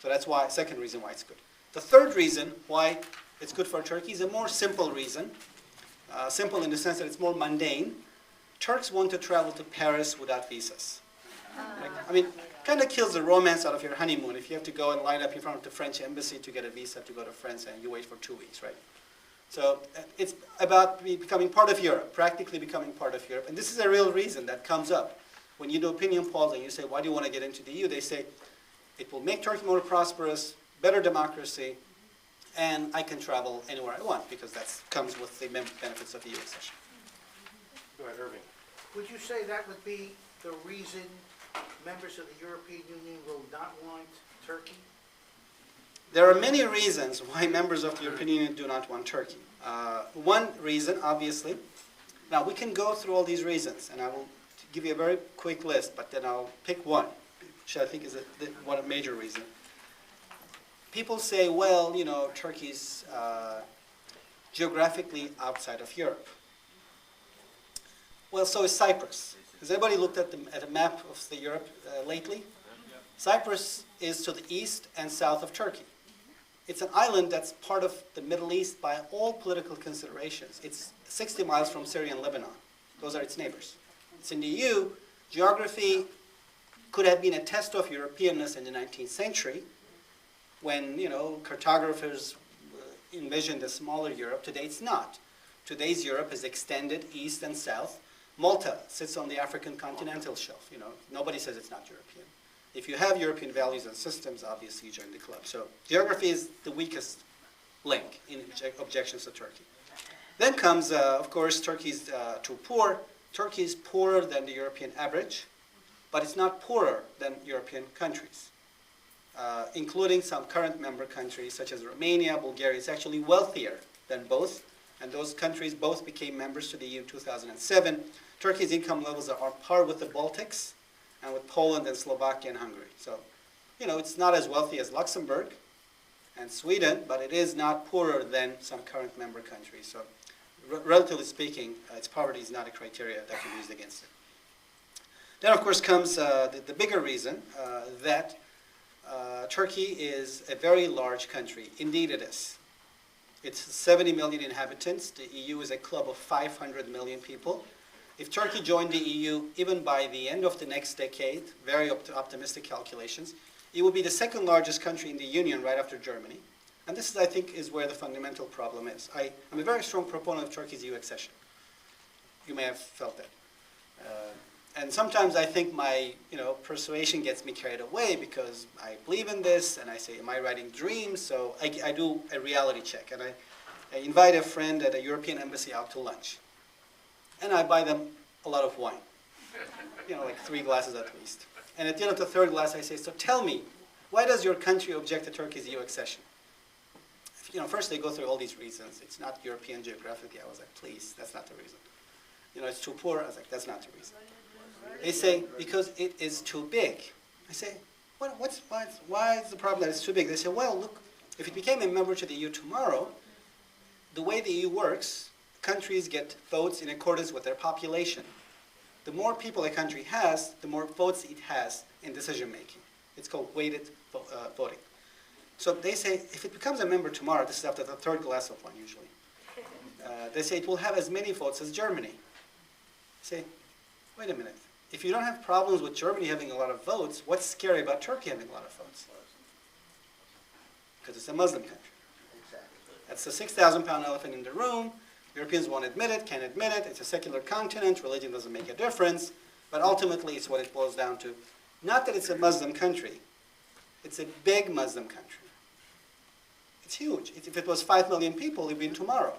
So that's why, second reason why it's good. The third reason why it's good for Turkey is a more simple reason. Simple in the sense that it's more mundane. Turks want to travel to Paris without visas. Kind of kills the romance out of your honeymoon if you have to go and line up in front of the French embassy to get a visa to go to France and you wait for 2 weeks, right? So it's about becoming part of Europe, practically becoming part of Europe. And this is a real reason that comes up. When you do opinion polls and you say, why do you want to get into the EU? They say, it will make Turkey more prosperous, better democracy, and I can travel anywhere I want because that comes with the benefits of EU accession. Go ahead, Irving. Would you say that would be the reason members of the European Union will not want Turkey? There are many reasons why members of the European Union do not want Turkey. One reason, obviously, now we can go through all these reasons, and I will give you a very quick list, but then I'll pick one, which I think is one major reason. People say, well, Turkey's geographically outside of Europe. Well, so is Cyprus. Has anybody looked at a map of the Europe lately? Cyprus is to the east and south of Turkey. It's an island that's part of the Middle East by all political considerations. It's 60 miles from Syria and Lebanon. Those are its neighbors. It's in the EU. Geography could have been a test of Europeanness in the 19th century when, cartographers envisioned a smaller Europe. Today it's not. Today's Europe is extended east and south. Malta sits on the African continental shelf. Nobody says it's not European. If you have European values and systems, obviously you join the club. So geography is the weakest link in objections to Turkey. Then comes, of course, Turkey's too poor. Turkey is poorer than the European average, but it's not poorer than European countries, including some current member countries such as Romania, Bulgaria. It's actually wealthier than both, and those countries both became members to the EU in 2007. Turkey's income levels are on par with the Baltics and with Poland and Slovakia and Hungary. So, it's not as wealthy as Luxembourg and Sweden, but it is not poorer than some current member countries. So, relatively speaking, its poverty is not a criteria that can be used against it. Then, of course, comes the bigger reason that Turkey is a very large country. Indeed, it is. It's 70 million inhabitants. The EU is a club of 500 million people. If Turkey joined the EU, even by the end of the next decade, very optimistic calculations, it would be the second largest country in the Union right after Germany. And this, I think, is where the fundamental problem is. I'm a very strong proponent of Turkey's EU accession. You may have felt that. And sometimes I think my persuasion gets me carried away because I believe in this and I say, am I writing dreams? So I do a reality check and I invite a friend at a European embassy out to lunch. And I buy them a lot of wine, like 3 glasses at least. And at the end of the 3rd glass I say, so tell me, why does your country object to Turkey's EU accession? First they go through all these reasons. It's not European geographically. I was like, please, that's not the reason. It's too poor. I was like, that's not the reason. They say, because it is too big. I say, why is the problem that it's too big? They say, well, look, if it became a member to the EU tomorrow, the way the EU works, countries get votes in accordance with their population. The more people a country has, the more votes it has in decision making. It's called weighted voting. So they say, if it becomes a member tomorrow, this is after the 3rd glass of wine usually, they say it will have as many votes as Germany. I say, wait a minute. If you don't have problems with Germany having a lot of votes, what's scary about Turkey having a lot of votes? Because it's a Muslim country. That's the 6,000-pound elephant in the room. Europeans won't admit it, can't admit it. It's a secular continent. Religion doesn't make a difference. But ultimately, it's what it boils down to. Not that it's a Muslim country. It's a big Muslim country. It's huge. If it was 5 million people, it would be tomorrow.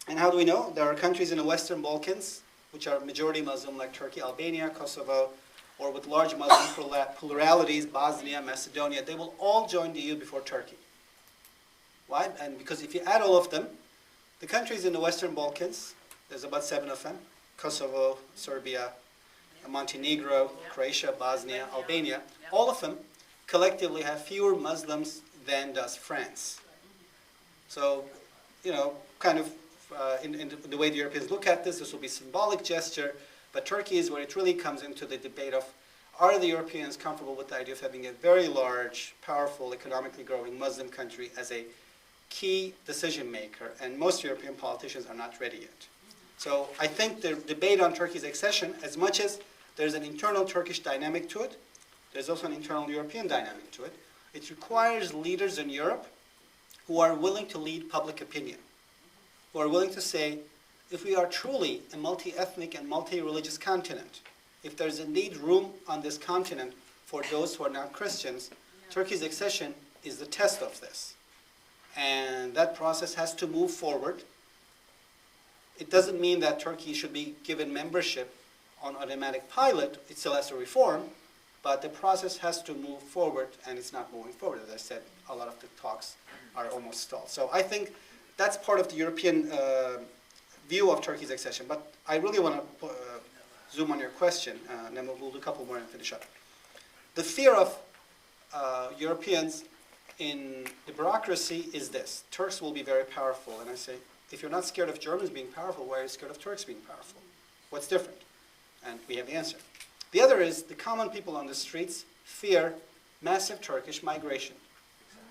And how do we know? There are countries in the Western Balkans which are majority Muslim, like Turkey, Albania, Kosovo, or with large Muslim pluralities, Bosnia, Macedonia. They will all join the EU before Turkey. Why? And because if you add all of them, the countries in the Western Balkans, there's about 7 of them, Kosovo, Serbia, Montenegro, Croatia, Bosnia, Albania, all of them collectively have fewer Muslims than does France. So, kind of in the way the Europeans look at this will be a symbolic gesture, but Turkey is where it really comes into the debate of, are the Europeans comfortable with the idea of having a very large, powerful, economically growing Muslim country as a key decision maker? And most European politicians are not ready yet. So I think the debate on Turkey's accession, as much as there's an internal Turkish dynamic to it, there's also an internal European dynamic to it. It requires leaders in Europe who are willing to lead public opinion, who are willing to say, if we are truly a multi-ethnic and multi-religious continent, if there's indeed room on this continent for those who are not Christians, Turkey's accession is the test of this. And that process has to move forward. It doesn't mean that Turkey should be given membership on automatic pilot. It still has to reform, but the process has to move forward, and it's not moving forward. As I said, a lot of the talks are almost stalled. So I think that's part of the European view of Turkey's accession. But I really want to zoom on your question, and then we'll do a couple more and finish up. The fear of Europeans in the bureaucracy is this: Turks will be very powerful. And I say, if you're not scared of Germans being powerful, why are you scared of Turks being powerful? What's different? And we have the answer. The other is the common people on the streets fear massive Turkish migration.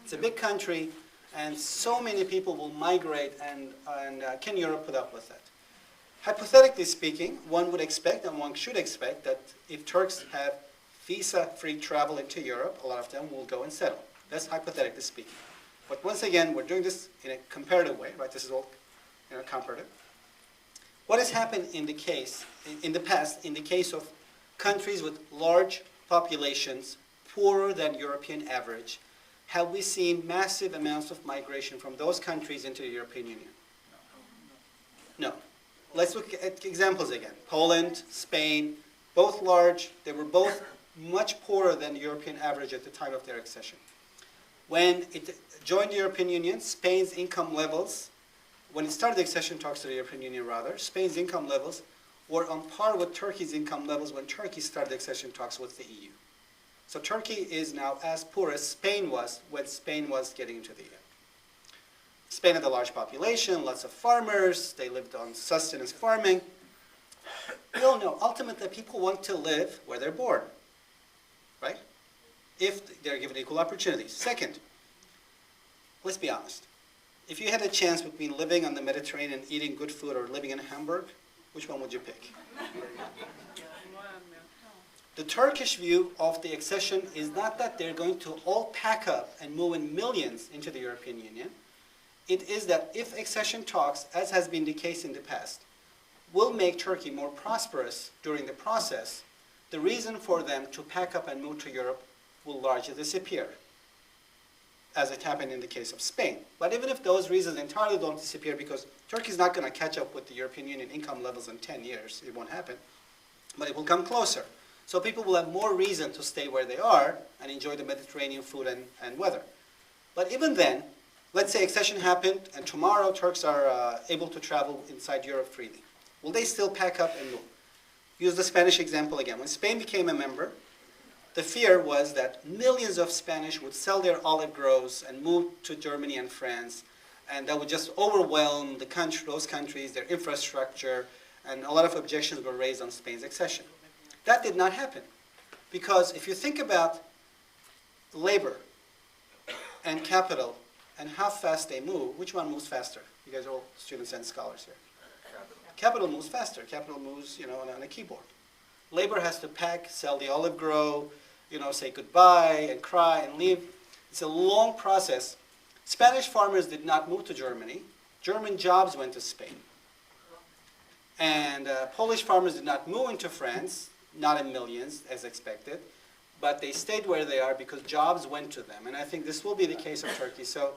It's a big country, and so many people will migrate, and can Europe put up with that? Hypothetically speaking, one would expect, and one should expect, that if Turks have visa-free travel into Europe, a lot of them will go and settle. That's hypothetically speaking. But once again, we're doing this in a comparative way, right? This is all comparative. What has happened in the past, in the case of countries with large populations, poorer than European average, have we seen massive amounts of migration from those countries into the European Union? No. Let's look at examples again. Poland, Spain, both large. They were both much poorer than the European average at the time of their accession. When it joined the European Union, Spain's income levels, when it started the accession talks to the European Union rather, Spain's income levels were on par with Turkey's income levels when Turkey started the accession talks with the EU. So Turkey is now as poor as Spain was when Spain was getting into the EU. Spain had a large population, lots of farmers, they lived on sustenance farming. We all know, ultimately people want to live where they're born, right? If they're given equal opportunities. Second, let's be honest. If you had a chance between living on the Mediterranean and eating good food or living in Hamburg, which one would you pick? The Turkish view of the accession is not that they're going to all pack up and move in millions into the European Union. It is that if accession talks, as has been the case in the past, will make Turkey more prosperous during the process, the reason for them to pack up and move to Europe will largely disappear, as it happened in the case of Spain. But even if those reasons entirely don't disappear, because Turkey is not going to catch up with the European Union income levels in 10 years, it won't happen, but it will come closer. So people will have more reason to stay where they are and enjoy the Mediterranean food and weather. But even then, let's say accession happened and tomorrow Turks are able to travel inside Europe freely. Will they still pack up and move? Use the Spanish example again. When Spain became a member, the fear was that millions of Spanish would sell their olive groves and move to Germany and France, and that would just overwhelm those countries, their infrastructure, and a lot of objections were raised on Spain's accession. That did not happen, because if you think about labor and capital and how fast they move, which one moves faster? You guys are all students and scholars here. Capital moves faster. Capital moves, on a keyboard. Labor has to pack, sell the olive grove, say goodbye and cry and leave. It's a long process. Spanish farmers did not move to Germany. German jobs went to Spain. And Polish farmers did not move into France, not in millions as expected, but they stayed where they are because jobs went to them. And I think this will be the case of Turkey. So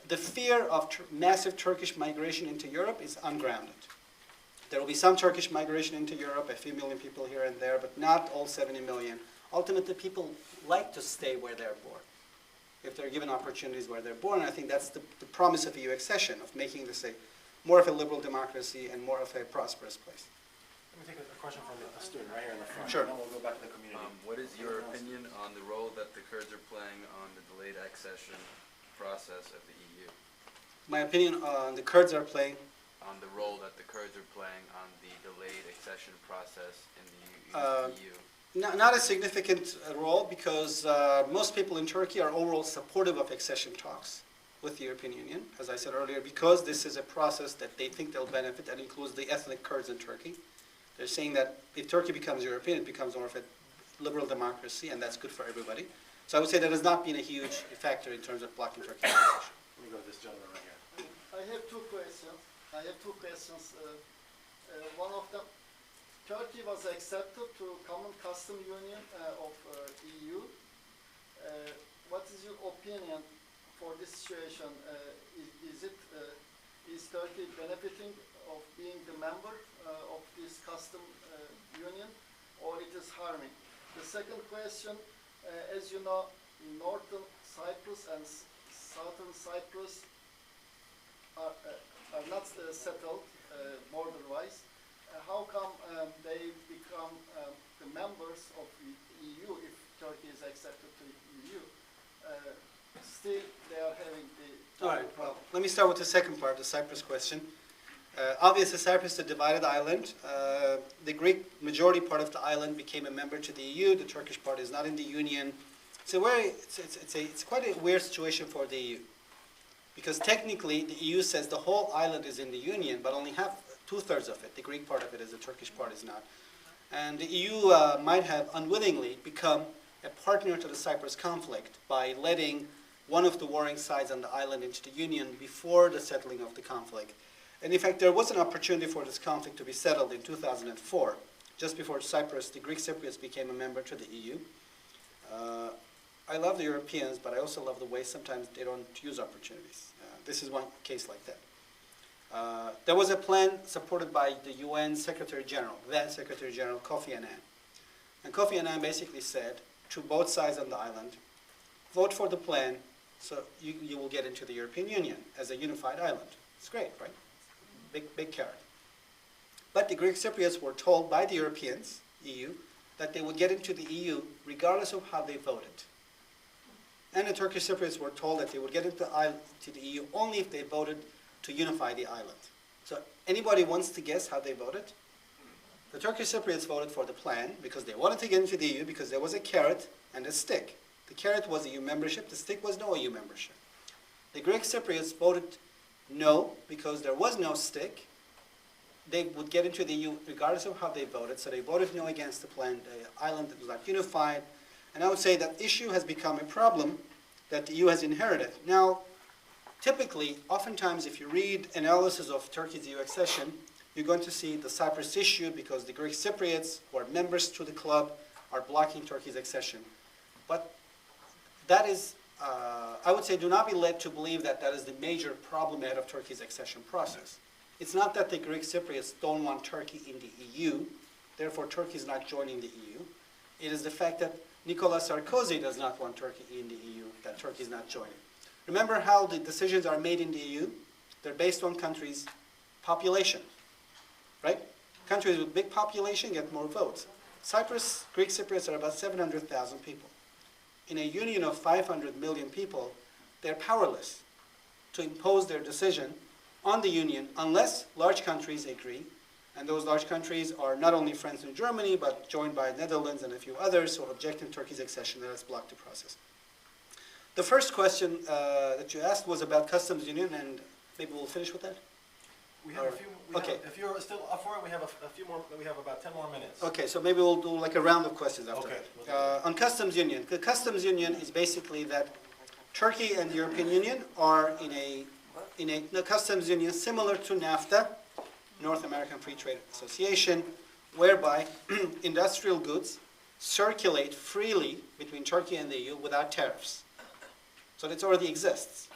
the fear of massive Turkish migration into Europe is ungrounded. There will be some Turkish migration into Europe, a few million people here and there, but not all 70 million. Ultimately, people like to stay where they're born, if they're given opportunities where they're born. I think that's the promise of EU accession, of making this more of a liberal democracy and more of a prosperous place. Let me take a question from a student right here in the front. Sure. And then we'll go back to the community. What is your opinion on the role that the Kurds are playing on the delayed accession process of the EU? My opinion on the Kurds are playing On the role that the Kurds are playing on the delayed accession process in the EU? not a significant role, because most people in Turkey are overall supportive of accession talks with the European Union, as I said earlier, because this is a process that they think they'll benefit, that includes the ethnic Kurds in Turkey. They're saying that if Turkey becomes European, it becomes more of a liberal democracy, and that's good for everybody. So I would say that has not been a huge factor in terms of blocking Turkey's accession. Let me go to this gentleman right here. I have two questions. One of them, Turkey was accepted to Common Custom Union of EU. What is your opinion for this situation? Is Turkey benefiting of being the member of this custom union, or it is harming? The second question, as you know, northern Cyprus and southern Cyprus are not settled border-wise. How come they become the members of the EU if Turkey is accepted to the EU? still they are having the All right, problem. let me start with the second part, the Cyprus question. Obviously, Cyprus is a divided island. The Greek majority part of the island became a member to the EU. The Turkish part is not in the Union. It's quite a weird situation for the EU. Because technically, the EU says the whole island is in the Union, but only two-thirds of it, the Greek part of it is, the Turkish part is not. And the EU might have unwillingly become a partner to the Cyprus conflict by letting one of the warring sides on the island into the Union before the settling of the conflict. And in fact, there was an opportunity for this conflict to be settled in 2004, just before Cyprus, the Greek Cypriots became a member to the EU. I love the Europeans, but I also love the way sometimes they don't use opportunities. This is one case like that. There was a plan supported by the UN Secretary General, then Secretary General Kofi Annan. And Kofi Annan basically said to both sides on the island, vote for the plan so you will get into the European Union as a unified island. It's great, right? Big carrot. But the Greek Cypriots were told by the Europeans, EU, that they would get into the EU regardless of how they voted. And the Turkish Cypriots were told that they would get into the EU only if they voted to unify the island. So anybody wants to guess how they voted? The Turkish Cypriots voted for the plan because they wanted to get into the EU because there was a carrot and a stick. The carrot was EU membership, the stick was no EU membership. The Greek Cypriots voted no because there was no stick. They would get into the EU regardless of how they voted, so they voted no against the plan. The island was not unified. And I would say that issue has become a problem that the EU has inherited. Now, typically, oftentimes, if you read analysis of Turkey's EU accession, you're going to see the Cyprus issue because the Greek Cypriots, who are members to the club, are blocking Turkey's accession. But that is, I would say, do not be led to believe that that is the major problem ahead of Turkey's accession process. It's not that the Greek Cypriots don't want Turkey in the EU, therefore Turkey is not joining the EU. It is the fact that Nicolas Sarkozy does not want Turkey in the EU, that Turkey is not joining. Remember how the decisions are made in the EU? They're based on countries' population, right? Countries with big population get more votes. Cyprus, Greek Cypriots are about 700,000 people. In a union of 500 million people, they're powerless to impose their decision on the union unless large countries agree. And those large countries are not only France and Germany, but joined by Netherlands and a few others who object to Turkey's accession. That has blocked the process. The first question that you asked was about customs union, and maybe we'll finish with that. We have a few, Okay. if you're still up for it, we have a few more, we have about 10 more minutes. Okay, so maybe we'll do like a round of questions after Okay. that. On customs union, the customs union is basically that Turkey and the European Union are in a customs union similar to NAFTA, North American Free Trade Association, whereby industrial goods circulate freely between Turkey and the EU without tariffs. So it already exists.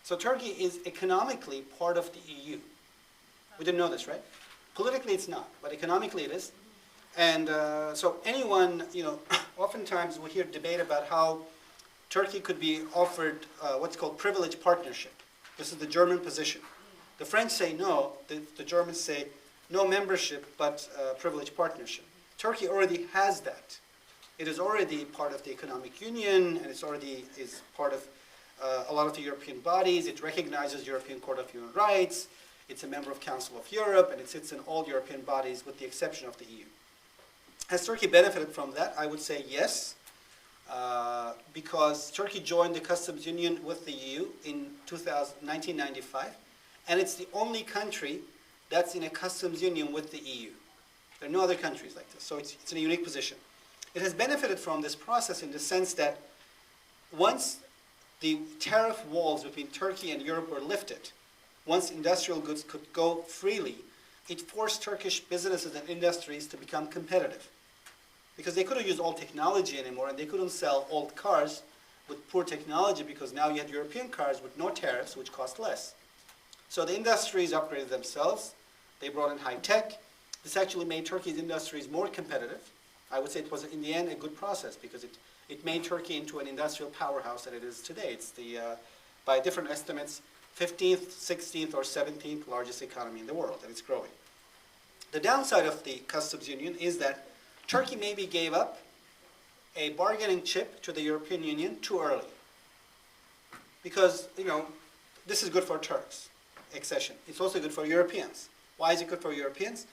So Turkey is economically part of the EU. We didn't know this, right? Politically it's not, but economically it is. And so anyone, oftentimes we hear debate about how Turkey could be offered what's called privileged partnership. This is the German position. The French say no, the Germans say no membership, but privileged partnership. Turkey already has that. It is already part of the economic union, and it's already is part of a lot of the European bodies. It recognizes European Court of Human Rights. It's a member of Council of Europe, and it sits in all European bodies with the exception of the EU. Has Turkey benefited from that? I would say yes, because Turkey joined the customs union with the EU in 1995, and it's the only country that's in a customs union with the EU. There are no other countries like this, so it's in a unique position. It has benefited from this process in the sense that once the tariff walls between Turkey and Europe were lifted, once industrial goods could go freely, it forced Turkish businesses and industries to become competitive. Because they couldn't use old technology anymore, and they couldn't sell old cars with poor technology because now you had European cars with no tariffs, which cost less. So the industries upgraded themselves. They brought in high tech. This actually made Turkey's industries more competitive. I would say it was, in the end, a good process because it made Turkey into an industrial powerhouse that it is today. It's the, by different estimates, 15th, 16th, or 17th largest economy in the world, and it's growing. The downside of the customs union is that Turkey maybe gave up a bargaining chip to the European Union too early. because, this is good for Turks, accession. It's also good for Europeans. Why is it good for Europeans?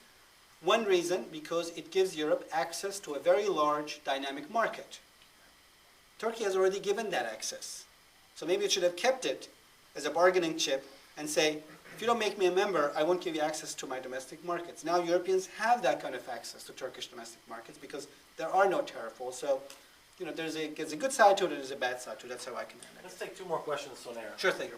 One reason, because it gives Europe access to a very large dynamic market. Turkey has already given that access. So maybe it should have kept it as a bargaining chip and say, if you don't make me a member, I won't give you access to my domestic markets. Now Europeans have that kind of access to Turkish domestic markets because there are no tariff walls. So, there's a good side to it and there's a bad side to it. That's how I can handle it. Let's take two more questions, Sonair. Sure thing.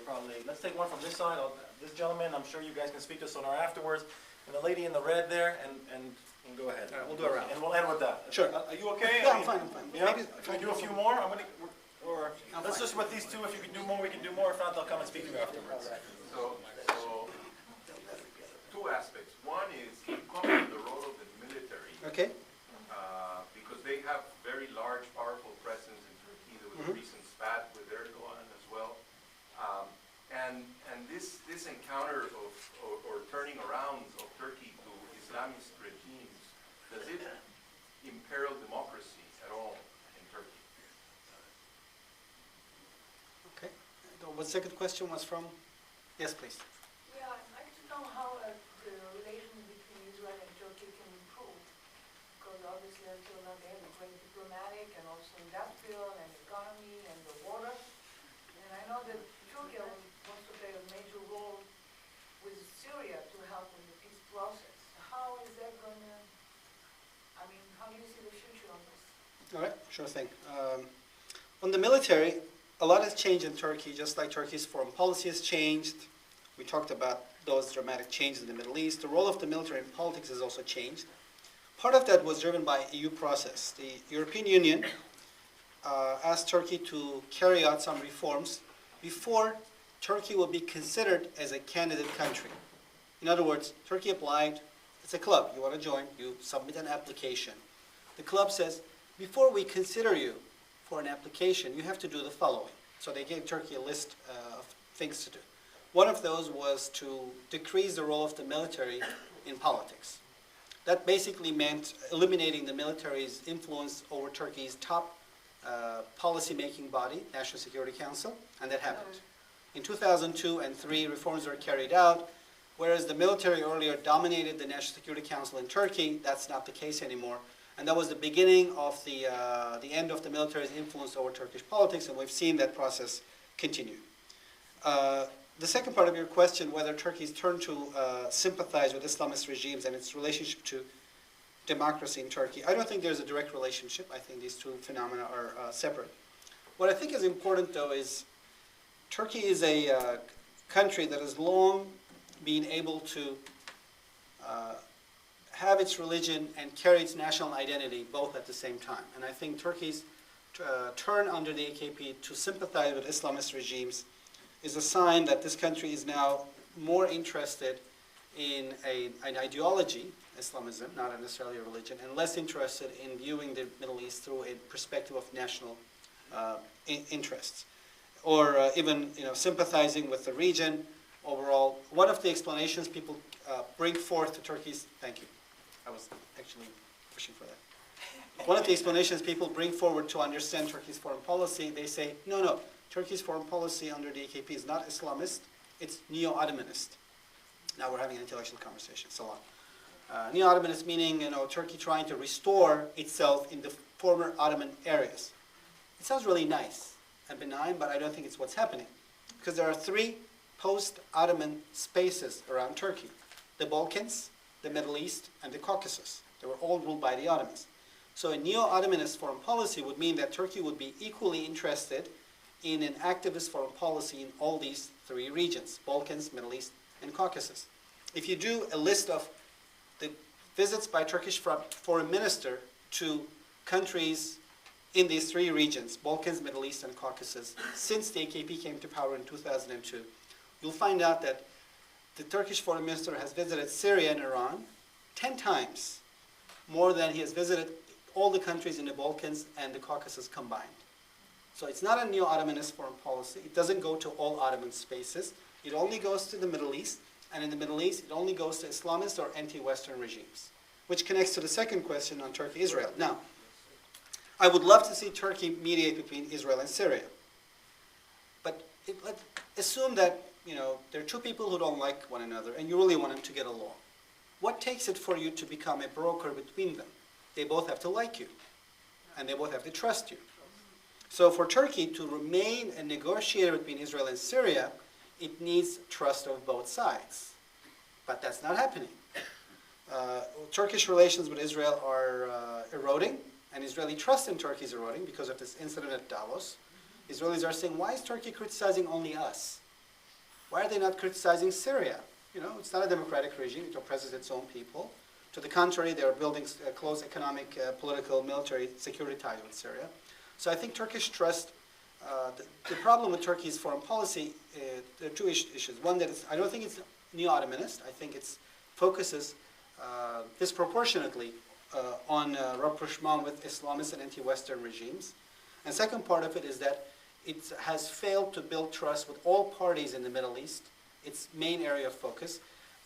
Let's take one from this side. This gentleman, I'm sure you guys can speak to Sonair afterwards. And the lady in the red there, and go ahead. All right, we'll do a round. And we'll end with that. Sure. Are you okay? Yeah, I'm fine. Yeah? Maybe- Can we do a few more? Or I'm let's fine. just with these two, if you can do more, we can do more. If not, they'll come and speak to you afterwards. So, two aspects. One is comment on the role of the military, Okay. because they have very large, powerful presence in Turkey. There was a recent spat with Erdogan as well. And this encounter of, or turning around of Turkey to Islamist regimes, does it imperil democracy at all in Turkey? Okay. The second question was from? Yes, please. Yeah, I'd like to know how the relations between Israel and Turkey can improve. Because obviously until now they have a great diplomatic and also industrial and economy and the water. And I know that Turkey wants to play a major role with Syria to help in the peace process. How is that going to, how do you see the future on this? All right, sure thing. On the military, a lot has changed in Turkey, just like Turkey's foreign policy has changed. We talked about those dramatic changes in the Middle East. The role of the military in politics has also changed. Part of that was driven by EU process. The European Union asked Turkey to carry out some reforms before Turkey will be considered as a candidate country. In other words, Turkey applied, it's a club, you want to join, you submit an application. The club says, before we consider you for an application, you have to do the following. So they gave Turkey a list of things to do. One of those was to decrease the role of the military in politics. That basically meant eliminating the military's influence over Turkey's top policy-making body, National Security Council, and that happened. In 2002 and 2003, reforms were carried out, whereas the military earlier dominated the National Security Council in Turkey. That's not the case anymore. And that was the beginning of the end of the military's influence over Turkish politics, and we've seen that process continue. The second part of your question, whether Turkey's turned to sympathize with Islamist regimes and its relationship to democracy in Turkey, I don't think there's a direct relationship. I think these two phenomena are separate. What I think is important, though, is Turkey is a country that has long been able to have its religion and carry its national identity both at the same time. And I think Turkey's turn under the AKP to sympathize with Islamist regimes is a sign that this country is now more interested in an ideology, Islamism, not necessarily a religion, and less interested in viewing the Middle East through a perspective of national interests, or even sympathizing with the region overall. One of the explanations people bring forth to Turkey's, thank you, I was actually pushing for that. One of the explanations people bring forward to understand Turkey's foreign policy, they say, no, Turkey's foreign policy under the AKP is not Islamist, it's neo-Ottomanist. Now we're having an intellectual conversation, so on. Neo-Ottomanist meaning, Turkey trying to restore itself in the former Ottoman areas. It sounds really nice and benign, but I don't think it's what's happening. Because there are three post-Ottoman spaces around Turkey. The Balkans, the Middle East, and the Caucasus. They were all ruled by the Ottomans. So a neo-Ottomanist foreign policy would mean that Turkey would be equally interested in an activist foreign policy in all these three regions, Balkans, Middle East, and Caucasus. If you do a list of the visits by Turkish foreign minister to countries in these three regions, Balkans, Middle East, and Caucasus, since the AKP came to power in 2002, you'll find out that the Turkish foreign minister has visited Syria and Iran 10 times more than he has visited all the countries in the Balkans and the Caucasus combined. So it's not a neo-Ottomanist foreign policy. It doesn't go to all Ottoman spaces. It only goes to the Middle East, and in the Middle East, it only goes to Islamist or anti-Western regimes, which connects to the second question on Turkey-Israel. Now, I would love to see Turkey mediate between Israel and Syria. But assume that, there are two people who don't like one another, and you really want them to get along. What takes it for you to become a broker between them? They both have to like you, and they both have to trust you. So for Turkey to remain a negotiator between Israel and Syria, it needs trust of both sides. But that's not happening. Turkish relations with Israel are eroding, and Israeli trust in Turkey is eroding because of this incident at Davos. Israelis are saying, why is Turkey criticizing only us? Why are they not criticizing Syria? It's not a democratic regime. It oppresses its own people. To the contrary, they are building close economic, political, military security ties with Syria. So I think Turkish trust, the problem with Turkey's foreign policy, there are two issues. One, that I don't think it's neo-Ottomanist. I think it focuses disproportionately on rapprochement with Islamist and anti-Western regimes. And second part of it is that it has failed to build trust with all parties in the Middle East, its main area of focus.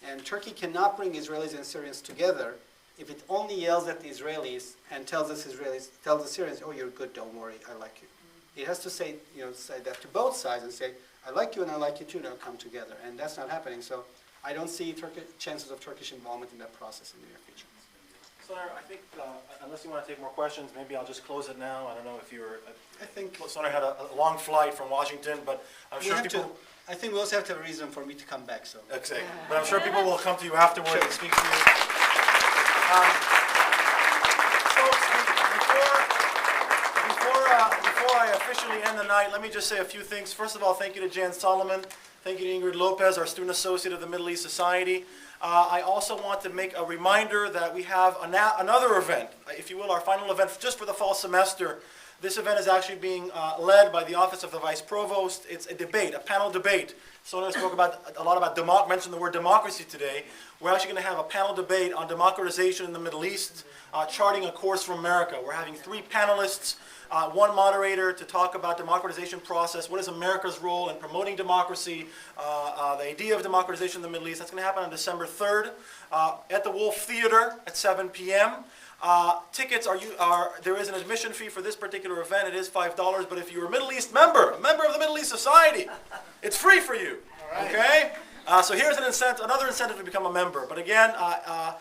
And Turkey cannot bring Israelis and Syrians together if it only yells at the Israelis and tells the Syrians, oh, you're good, don't worry, I like you. It has to say that to both sides and say, I like you and I like you too, now come together. And that's not happening. So I don't see chances of Turkish involvement in that process in the near future. Senator, I think, unless you want to take more questions, maybe I'll just close it now. I don't know if you're, I think Senator had a long flight from Washington, but I'm sure people... I think we also have to have a reason for me to come back. So, Exactly. But I'm sure people will come to you afterwards and speak to you. Folks, before I officially end the night, let me just say a few things. First of all, thank you to Jan Solomon. Thank you to Ingrid Lopez, our student associate of the Middle East Society. I also want to make a reminder that we have another event, if you will, our final event just for the fall semester. This event is actually being led by the Office of the Vice Provost. It's a debate, a panel debate. Sonia spoke a lot about mentioned the word democracy today. We're actually going to have a panel debate on democratization in the Middle East, charting a course for America. We're having 3 panelists, one moderator to talk about democratization process, what is America's role in promoting democracy, the idea of democratization in the Middle East. That's going to happen on December 3rd at the Wolf Theater at 7 p.m. Tickets there is an admission fee for this particular event. It is $5, but if you're a Middle East member, a member of the Middle East Society, it's free for you. Okay? So here's another incentive to become a member. But again, that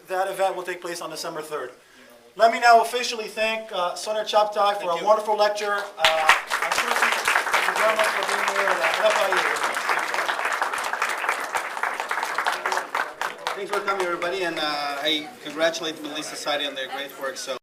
event will take place on December 3rd. Let me now officially thank Sonia Chaptai for a wonderful lecture. I'm sure thank you very much for being here. thanks for coming, everybody, and I congratulate the Middle East Society on their great work. So.